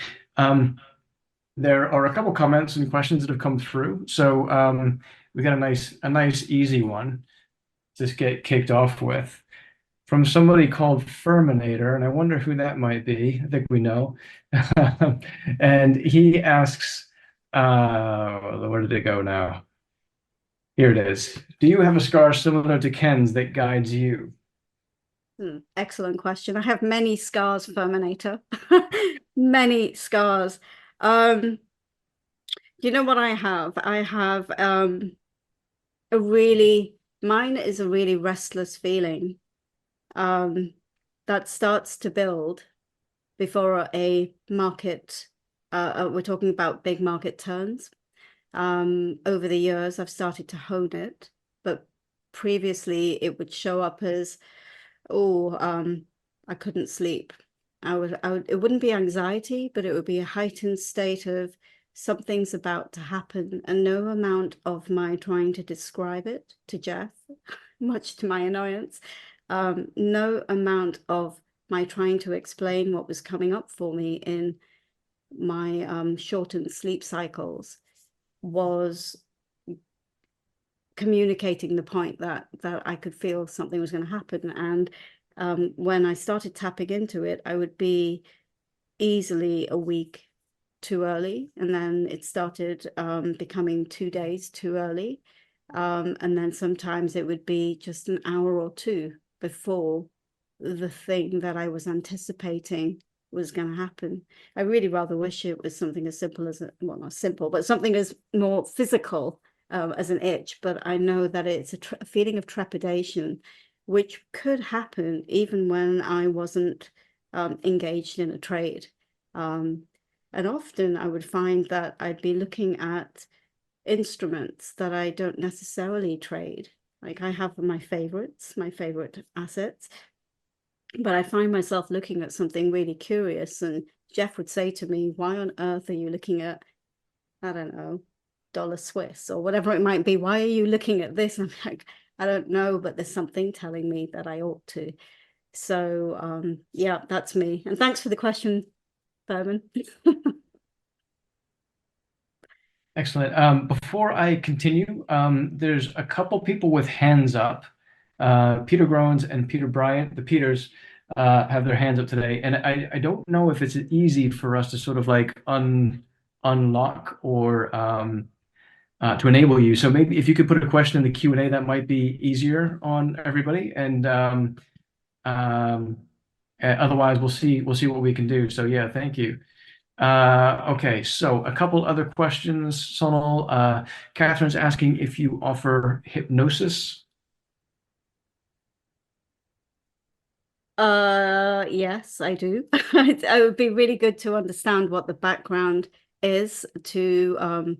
A: There are a couple comments and questions that have come through. So we got a nice easy one to just get kicked off with from somebody called Ferminator, and I wonder who that might be. I think we know. And he asks, where did it go now? Here it is. Do you have a scar similar to Ken's that guides you?
B: Excellent question. I have many scars, Ferminator. Many scars. You know what I have? I have mine is a really restless feeling that starts to build before a market. We're talking about big market turns. Over the years, I've started to hone it, but previously it would show up as, I couldn't sleep. It wouldn't be anxiety, but it would be a heightened state of something's about to happen, and no amount of my trying to describe it to Jeff, much to my annoyance, no amount of my trying to explain what was coming up for me in my shortened sleep cycles was communicating the point that I could feel something was going to happen. And when I started tapping into it, I would be easily a week too early, and then it started becoming 2 days too early, and then sometimes it would be just an hour or two before the thing that I was anticipating was going to happen. I really rather wish it was something as simple as, well, not simple, but something as more physical as an itch. But I know that it's a feeling of trepidation, which could happen even when I wasn't engaged in a trade. And often I would find that I'd be looking at instruments that I don't necessarily trade. Like I have my favorites, my favorite assets, but I find myself looking at something really curious. And Jeff would say to me, "Why on earth are you looking at, I don't know, dollar Swiss or whatever it might be? Why are you looking at this?" And I'm like, "I don't know, but there's something telling me that I ought to." So yeah, that's me. And thanks for the question, Berman.
A: Excellent. Before I continue, there's a couple people with hands up. Peter Groans and Peter Bryant, the Peters, have their hands up today. And I don't know if it's easy for us to sort of like unlock or to enable you. So maybe if you could put a question in the Q&A, that might be easier on everybody. And um, otherwise, we'll see what we can do. So yeah, thank you. Okay, so a couple other questions, Sonal. Catherine's asking if you offer hypnosis.
B: Yes, I do. It would be really good to understand what the background is to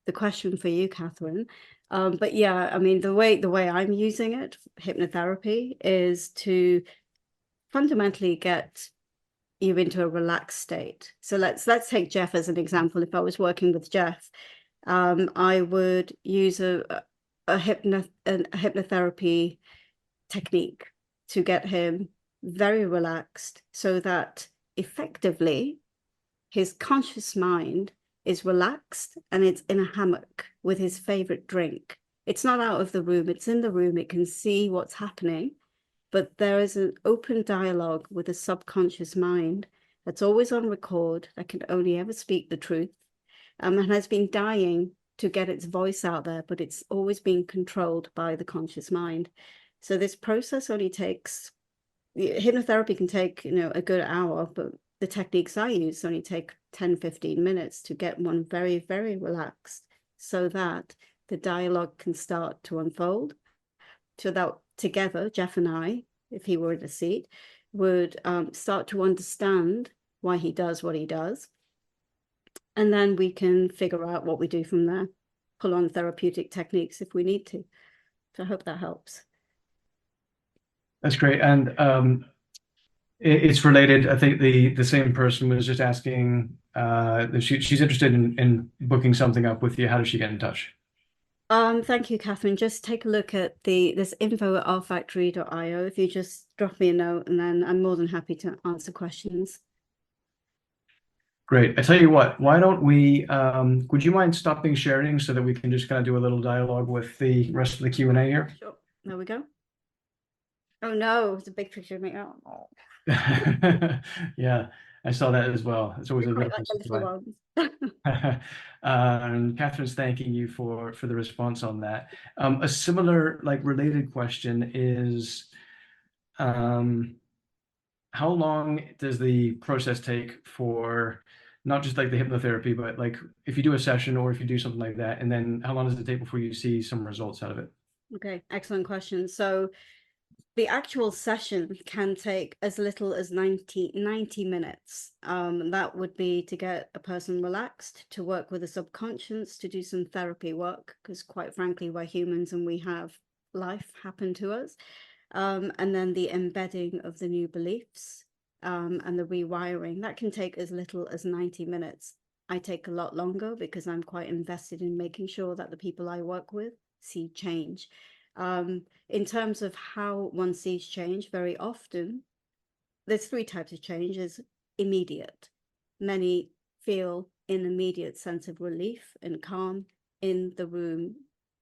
B: the question for you, Catherine. But yeah, I mean the way I'm using it, hypnotherapy, is to fundamentally get you into a relaxed state. So let's take Jeff as an example. If I was working with Jeff, I would use a hypnotherapy technique to get him very relaxed so that effectively his conscious mind is relaxed and it's in a hammock with his favorite drink. It's not out of the room, it's in the room, it can see what's happening, but there is an open dialogue with a subconscious mind that's always on record, that can only ever speak the truth, and has been dying to get its voice out there, but it's always being controlled by the conscious mind. So this process only takes, hypnotherapy can take, a good hour, but the techniques I use only take 10, 15 minutes to get one very, very relaxed so that the dialogue can start to unfold. So that together, Jeff and I, if he were in a seat, would start to understand why he does what he does. And then we can figure out what we do from there, pull on therapeutic techniques if we need to. So I hope that helps.
A: That's great. And it's related. I think the same person was just asking if she's interested in booking something up with you. How does she get in touch?
B: Thank you, Catherine. Just take a look at this info at rfactory.io. If you just drop me a note, and then I'm more than happy to answer questions.
A: Great. I tell you what, why don't we, would you mind stopping sharing so that we can just kind of do a little dialogue with the rest of the Q&A here?
B: Sure. There we go. Oh no, it's a big picture of me. Oh,
A: Yeah, I saw that as well. It's always
B: I
A: a
B: quite
A: bit of
B: like
A: a
B: the little
A: surprise.
B: ones.
A: And Catherine's thanking you for the response on that. A similar, like related question is, um, how long does the process take for not just like the hypnotherapy, but like if you do a session or if you do something like that, and then how long does it take before you see some results out of it?
B: Okay, excellent question. So the actual session can take as little as 90 minutes. That would be to get a person relaxed, to work with the subconscious, to do some therapy work, because quite frankly, we're humans and we have life happen to us. And then the embedding of the new beliefs, and the rewiring. That can take as little as 90 minutes. I take a lot longer because I'm quite invested in making sure that the people I work with see change. In terms of how one sees change, very often there's three types of change. Is immediate. Many feel an immediate sense of relief and calm in the room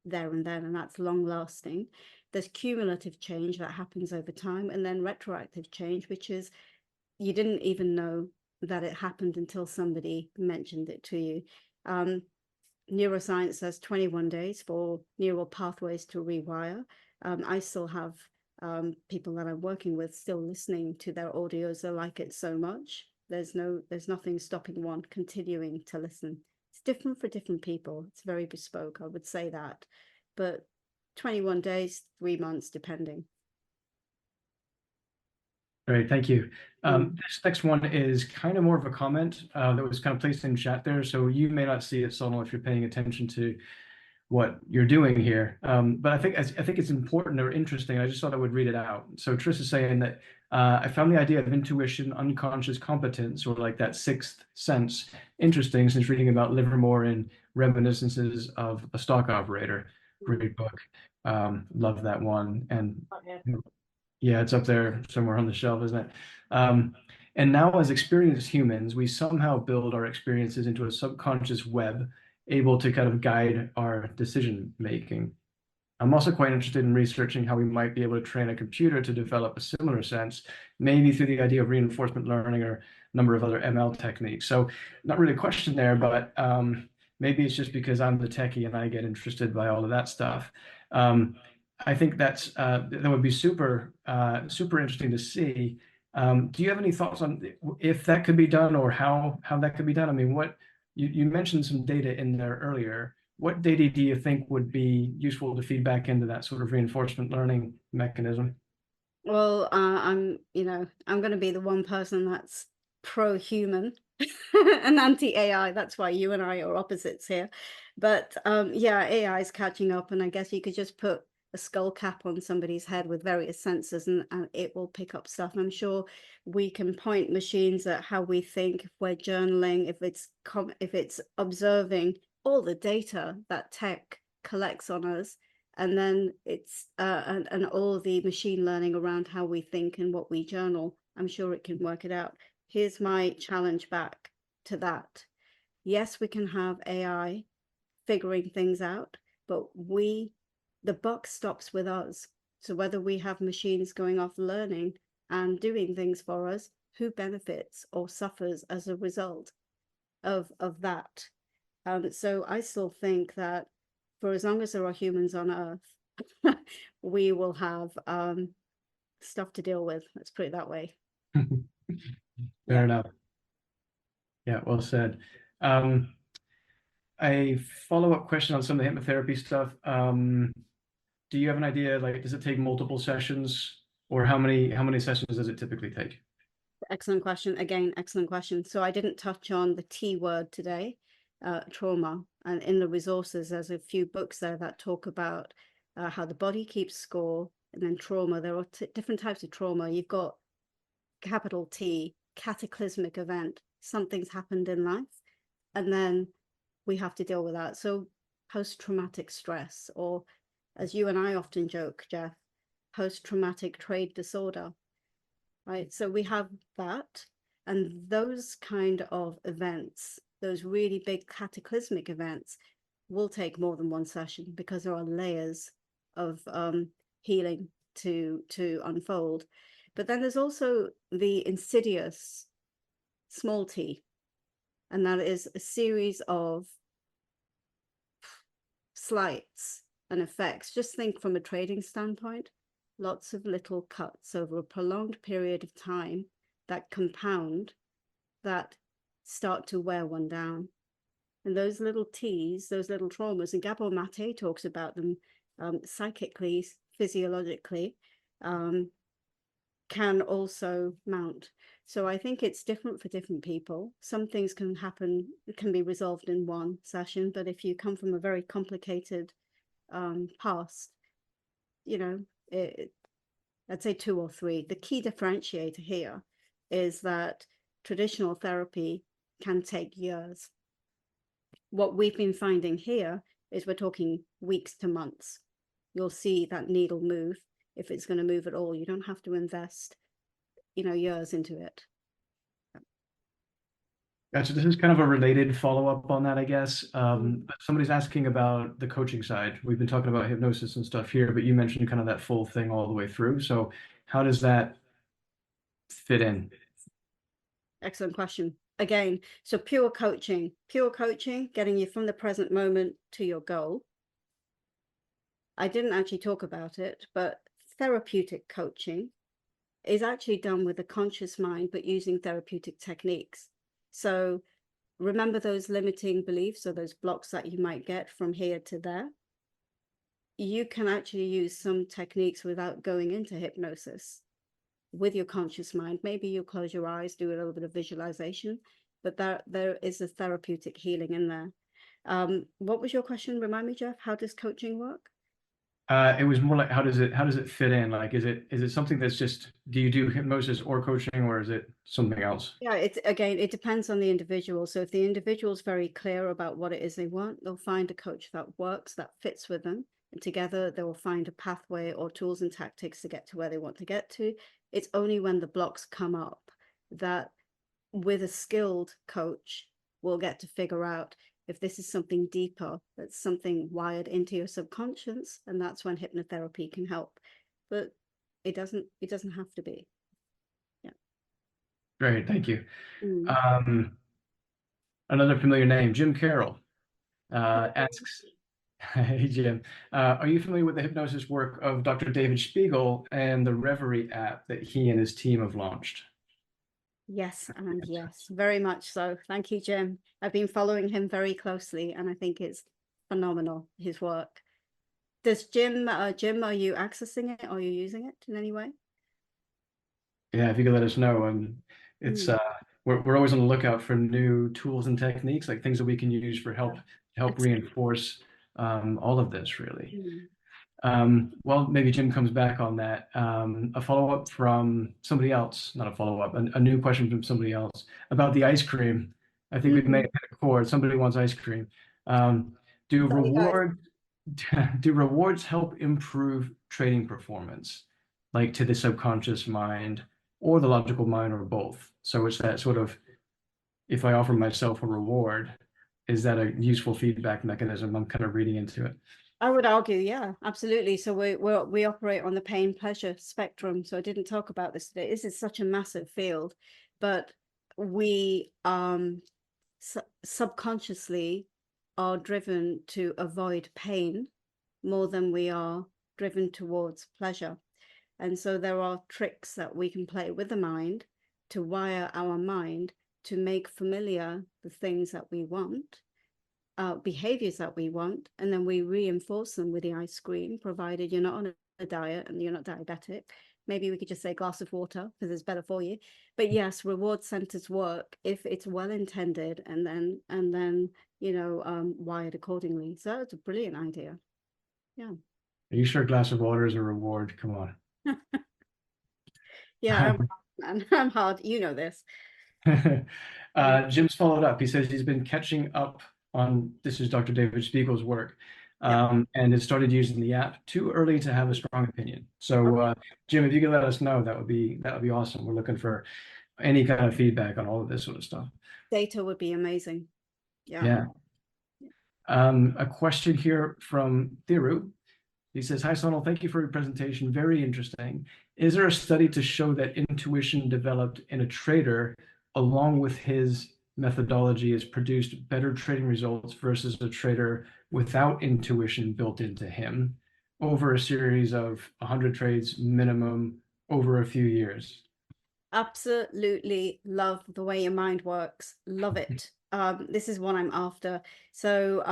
B: there and then, and that's long lasting. There's cumulative change that happens over time, and then retroactive change, which is you didn't even know that it happened until somebody mentioned it to you. Neuroscience says 21 days for neural pathways to rewire. I still have people that I'm working with still listening to their audios. They like it so much. There's nothing stopping one continuing to listen. It's different for different people. It's very bespoke, I would say that. But 21 days, 3 months, depending.
A: Great, thank you.
B: Mm.
A: This next one is kind of more of a comment that was kind of placed in chat there. So you may not see it, Sonal, if you're paying attention to what you're doing here. But I think it's important or interesting. I just thought I would read it out. So Trish is saying that I found the idea of intuition, unconscious competence, or like that sixth sense, interesting since reading about Livermore in Reminiscences of a Stock Operator. Great book. Love that one. And
B: Okay.
A: yeah, it's up there somewhere on the shelf, isn't it? And now, as experienced humans, we somehow build our experiences into a subconscious web, able to kind of guide our decision making. I'm also quite interested in researching how we might be able to train a computer to develop a similar sense, maybe through the idea of reinforcement learning or a number of other ML techniques. So, not really a question there, but maybe it's just because I'm the techie and I get interested by all of that stuff. Um, I think that would be super interesting to see. Do you have any thoughts on if that could be done or how that could be done? I mean, what you mentioned some data in there earlier. What data do you think would be useful to feed back into that sort of reinforcement learning mechanism?
B: Well, I'm going to be the one person that's pro-human and anti-AI. That's why you and I are opposites here. But yeah, AI is catching up, and I guess you could just put a skull cap on somebody's head with various sensors, and it will pick up stuff. I'm sure we can point machines at how we think, if we're journaling, if it's observing all the data that tech collects on us, and then it's and all the machine learning around how we think and what we journal. I'm sure it can work it out. Here's my challenge back to that. Yes, we can have AI figuring things out, but the buck stops with us. So whether we have machines going off learning and doing things for us, who benefits or suffers as a result of that? So I still think that for as long as there are humans on Earth, we will have stuff to deal with. Let's put it that way.
A: Fair
B: Yeah.
A: enough. Yeah, well said. Um, a follow-up question on some of the hypnotherapy stuff. Do you have an idea, like, does it take multiple sessions, or how many sessions does it typically take?
B: Excellent question. Again, excellent question. So I didn't touch on the T word today, trauma. And in the resources, there's a few books there that talk about how the body keeps score, and then trauma. There are different types of trauma. You've got capital T, cataclysmic event. Something's happened in life, and then we have to deal with that. So post-traumatic stress, or as you and I often joke, Jeff, post-traumatic trade disorder, right? So we have that, and those kind of events, those really big cataclysmic events, will take more than one session because there are layers of healing to unfold. But then there's also the insidious small t, and that is a series of slights and effects. Just think from a trading standpoint, lots of little cuts over a prolonged period of time that compound, that start to wear one down. And those little T's, those little traumas, and Gabor Mate talks about them psychically, physiologically, can also mount. So I think it's different for different people. Some things can happen, can be resolved in one session, but if you come from a very complicated past, you know, I'd say 2 or 3. The key differentiator here is that traditional therapy can take years. What we've been finding here is we're talking weeks to months. You'll see that needle move. If it's going to move at all, you don't have to invest, years into it.
A: Gotcha. This is kind of a related follow-up on that, I guess. But somebody's asking about the coaching side. We've been talking about hypnosis and stuff here, but you mentioned kind of that full thing all the way through. So how does that fit in?
B: Excellent question. Again, so pure coaching, getting you from the present moment to your goal. I didn't actually talk about it, but therapeutic coaching is actually done with a conscious mind, but using therapeutic techniques. So remember those limiting beliefs or those blocks that you might get from here to there. You can actually use some techniques without going into hypnosis. with your conscious mind. Maybe you close your eyes, do a little bit of visualization, but there is a therapeutic healing in there. What was your question? Remind me, Jeff. How does coaching work?
A: It was more like how does it fit in? Like, is it something that's just, do you do hypnosis or coaching, or is it something else?
B: Yeah, it's again, it depends on the individual. So if the individual's very clear about what it is they want, they'll find a coach that works, that fits with them. And together they will find a pathway or tools and tactics to get to where they want to get to. It's only when the blocks come up that with a skilled coach, we'll get to figure out if this is something deeper, that's something wired into your subconscious, and that's when hypnotherapy can help. But it doesn't have to be. Yeah.
A: Great, thank you.
B: Mm.
A: Um, Another familiar name, Jim Carroll,
B: Hello.
A: asks, hey Jim, are you familiar with the hypnosis work of Dr. David Spiegel and the Reverie app that he and his team have launched?
B: Yes, and yes, very much so. Thank you, Jim. I've been following him very closely, and I think it's phenomenal, his work. Does Jim, are you accessing it? Are you using it in any way?
A: Yeah, if you could let us know. And it's
B: Mm.
A: we're always on the lookout for new tools and techniques, like things that we can use for help
B: It's,
A: reinforce all of this, really.
B: mm.
A: Well, maybe Jim comes back on that. A follow-up from somebody else, not a follow-up, a new question from somebody else about the ice cream. I think we may
B: Mm.
A: have hit a chord. Somebody wants ice cream. Um, do
B: Sorry, guys.
A: reward do rewards help improve trading performance, like to the subconscious mind or the logical mind or both? So it's that sort of, if I offer myself a reward, is that a useful feedback mechanism? I'm kind of reading into it.
B: I would argue, yeah, absolutely. So we operate on the pain pleasure spectrum. So I didn't talk about this today. This is such a massive field, but we subconsciously are driven to avoid pain more than we are driven towards pleasure. And so there are tricks that we can play with the mind to wire our mind to make familiar the things that we want, behaviors that we want, and then we reinforce them with the ice cream, provided you're not on a diet and you're not diabetic. Maybe we could just say glass of water because it's better for you. But yes, reward centers work if it's well intended and then wired accordingly. So it's a brilliant idea. Yeah.
A: Are you sure a glass of water is a reward? Come on.
B: Yeah, I'm hard. You know this. Mm.
A: Jim's followed up. He says he's been catching up on, this is Dr. David Spiegel's work,
B: Yeah.
A: and has started using the app too early to have a strong opinion. So,
B: Okay.
A: Jim, if you could let us know, that would be awesome. We're looking for any kind of feedback on all of this sort of stuff.
B: Data would be amazing. Yeah.
A: Yeah. A question here from Thiru. He says, "Hi, Sonal. Thank you for your presentation. Very interesting. Is there a study to show that intuition developed in a trader along with his methodology has produced better trading results versus a trader without intuition built into him over a series of 100 trades minimum over a few years?"
B: Absolutely love the way your mind works. Love it. This is what I'm after. So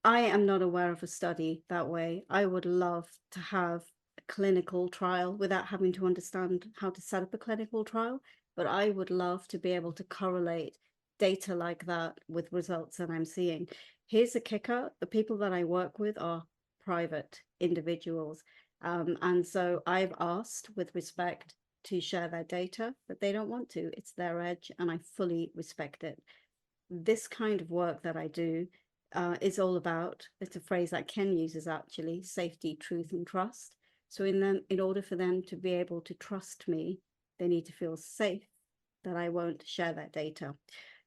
B: I am not aware of a study that way. I would love to have a clinical trial without having to understand how to set up a clinical trial, but I would love to be able to correlate data like that with results that I'm seeing. Here's the kicker: the people that I work with are private individuals. And so I've asked with respect to share their data, but they don't want to. It's their edge, and I fully respect it. This kind of work that I do is all about, it's a phrase that Ken uses actually, safety, truth, and trust. So in order for them to be able to trust me, they need to feel safe that I won't share that data.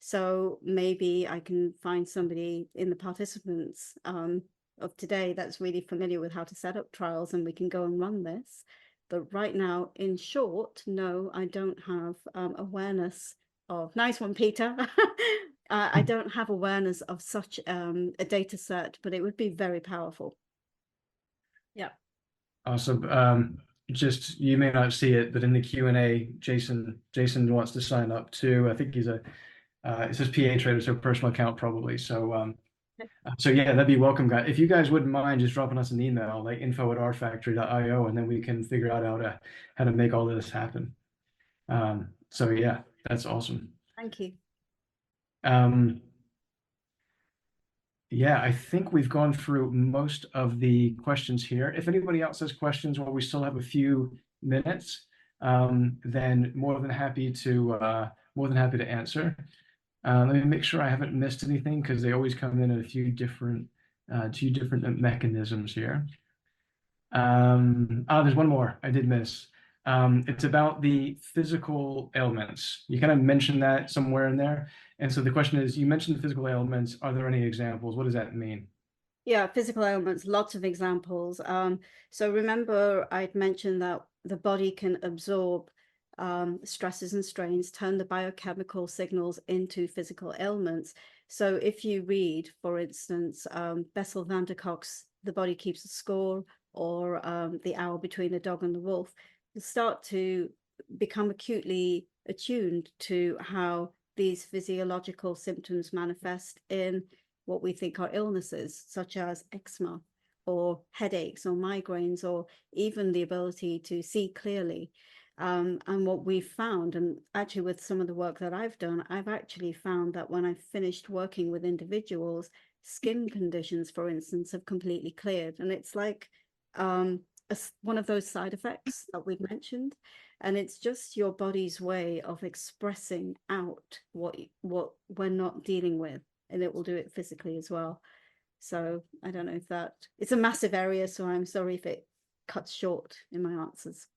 B: So maybe I can find somebody in the participants of today that's really familiar with how to set up trials, and we can go and run this. But right now, in short, no, I don't have awareness of, nice one, Peter. I don't have awareness of such a data set, but it would be very powerful. Yeah.
A: Awesome. Just, you may not see it, but in the Q&A, Jason wants to sign up too. I think he's it says PA trader, so personal account probably. So So yeah, that'd be welcome, guys. If you guys wouldn't mind just dropping us an email, like info@rfactory.io, and then we can figure out how to make all this happen. So yeah, that's awesome.
B: Thank you.
A: Um, yeah, I think we've gone through most of the questions here. If anybody else has questions while we still have a few minutes, then more than happy to answer. Let me make sure I haven't missed anything because they always come in at a few different mechanisms here. There's one more I did miss. It's about the physical ailments. You kind of mentioned that somewhere in there. And so the question is, you mentioned the physical ailments. Are there any examples? What does that mean?
B: Yeah, physical ailments, lots of examples. So remember, I'd mentioned that the body can absorb stresses and strains, turn the biochemical signals into physical ailments. So if you read, for instance, Bessel van der Kolk's The Body Keeps a Score, or The Hour Between the Dog and the Wolf, you start to become acutely attuned to how these physiological symptoms manifest in what we think are illnesses, such as eczema or headaches or migraines, or even the ability to see clearly. And what we've found, and actually with some of the work that I've done, I've actually found that when I've finished working with individuals, skin conditions, for instance, have completely cleared. And it's like one of those side effects that we've mentioned. And it's just your body's way of expressing out what we're not dealing with, and it will do it physically as well. So I don't know if that, it's a massive area, so I'm sorry if it cuts short in my answers.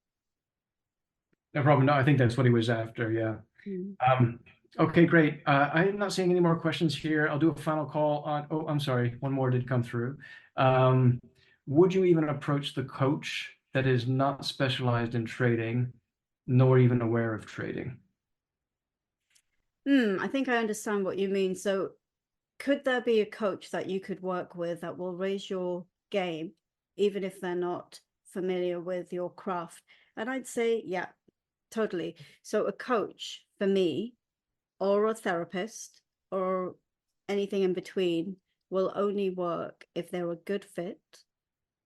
A: No problem. No, I think that's what he was after. Yeah.
B: Mm.
A: Um, okay, great. I'm not seeing any more questions here. I'll do a final call on. Oh, I'm sorry. One more did come through. Um, would you even approach the coach that is not specialized in trading, nor even aware of trading?
B: I think I understand what you mean. So could there be a coach that you could work with that will raise your game, even if they're not familiar with your craft? And I'd say, yeah, totally. So a coach for me, or a therapist, or anything in between, will only work if they're a good fit,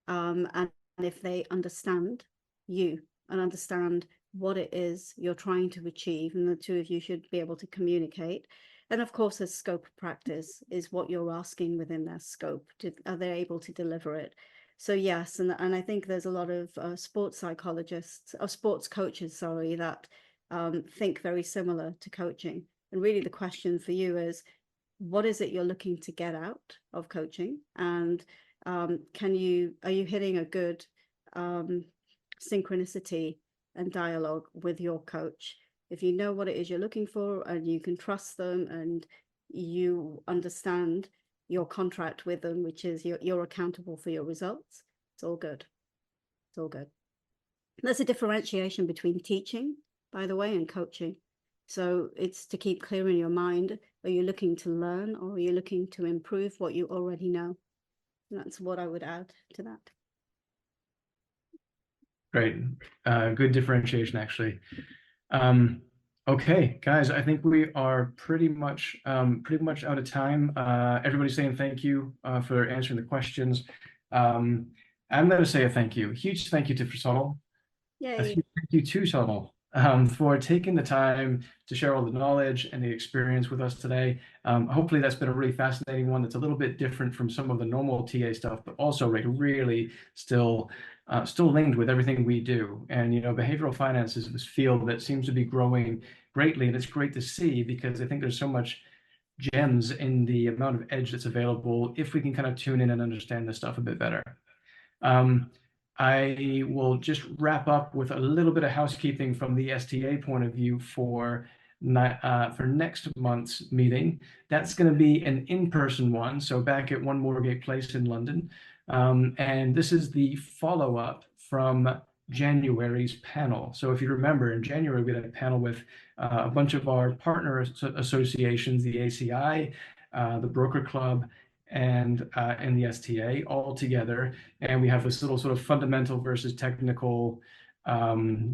B: and if they understand you and understand what it is you're trying to achieve, and the two of you should be able to communicate. And of course, a scope of practice is what you're asking within their scope. Are they able to deliver it? So yes, and I think there's a lot of sports psychologists or sports coaches, sorry, that think very similar to coaching. And really, the question for you is, what is it you're looking to get out of coaching? And are you hitting a good synchronicity and dialogue with your coach? If you know what it is you're looking for and you can trust them and you understand your contract with them, which is you're accountable for your results, it's all good. It's all good. There's a differentiation between teaching, by the way, and coaching. So it's to keep clear in your mind, are you looking to learn, or are you looking to improve what you already know? And that's what I would add to that.
A: Great. Good differentiation, actually. Okay, guys, I think we are pretty much out of time. Everybody's saying thank you for answering the questions. I'm going to say a thank you, a huge thank you to Sonal. A
B: Yay.
A: huge thank you to Sonal for taking the time to share all the knowledge and the experience with us today. Hopefully that's been a really fascinating one that's a little bit different from some of the normal TA stuff, but also like really still linked with everything we do. And behavioral finance is this field that seems to be growing greatly, and it's great to see because I think there's so much gems in the amount of edge that's available if we can kind of tune in and understand this stuff a bit better. Um, I will just wrap up with a little bit of housekeeping from the STA point of view for next month's meeting. That's going to be an in-person one, so back at One Moorgate Place in London. And this is the follow-up from January's panel. So if you remember, in January, we had a panel with a bunch of our partner associations, the ACI, the Broker Club, and the STA all together. And we have this little sort of fundamental versus technical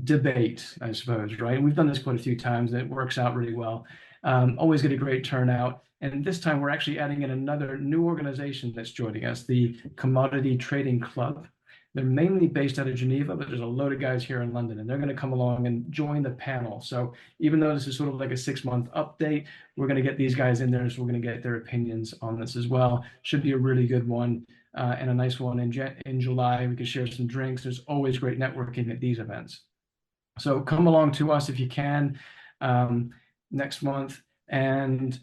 A: debate, I suppose, right? And we've done this quite a few times, and it works out really well. Always get a great turnout. And this time we're actually adding in another new organization that's joining us, the Commodity Trading Club. They're mainly based out of Geneva, but there's a load of guys here in London, and they're going to come along and join the panel. So even though this is sort of like a 6-month update, we're going to get these guys in there, so we're going to get their opinions on this as well. Should be a really good one, and a nice one in July. We could share some drinks. There's always great networking at these events. So come along to us if you can next month. And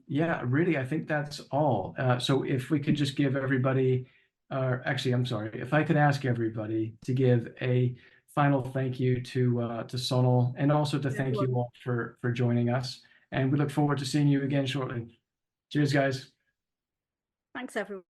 A: yeah, really, I think that's all. So if we could just give everybody, actually, I'm sorry, if I could ask everybody to give a final thank you to Sonal, and also to thank you all for joining us. And we look forward to seeing you again shortly. Cheers, guys.
B: Thanks, everyone.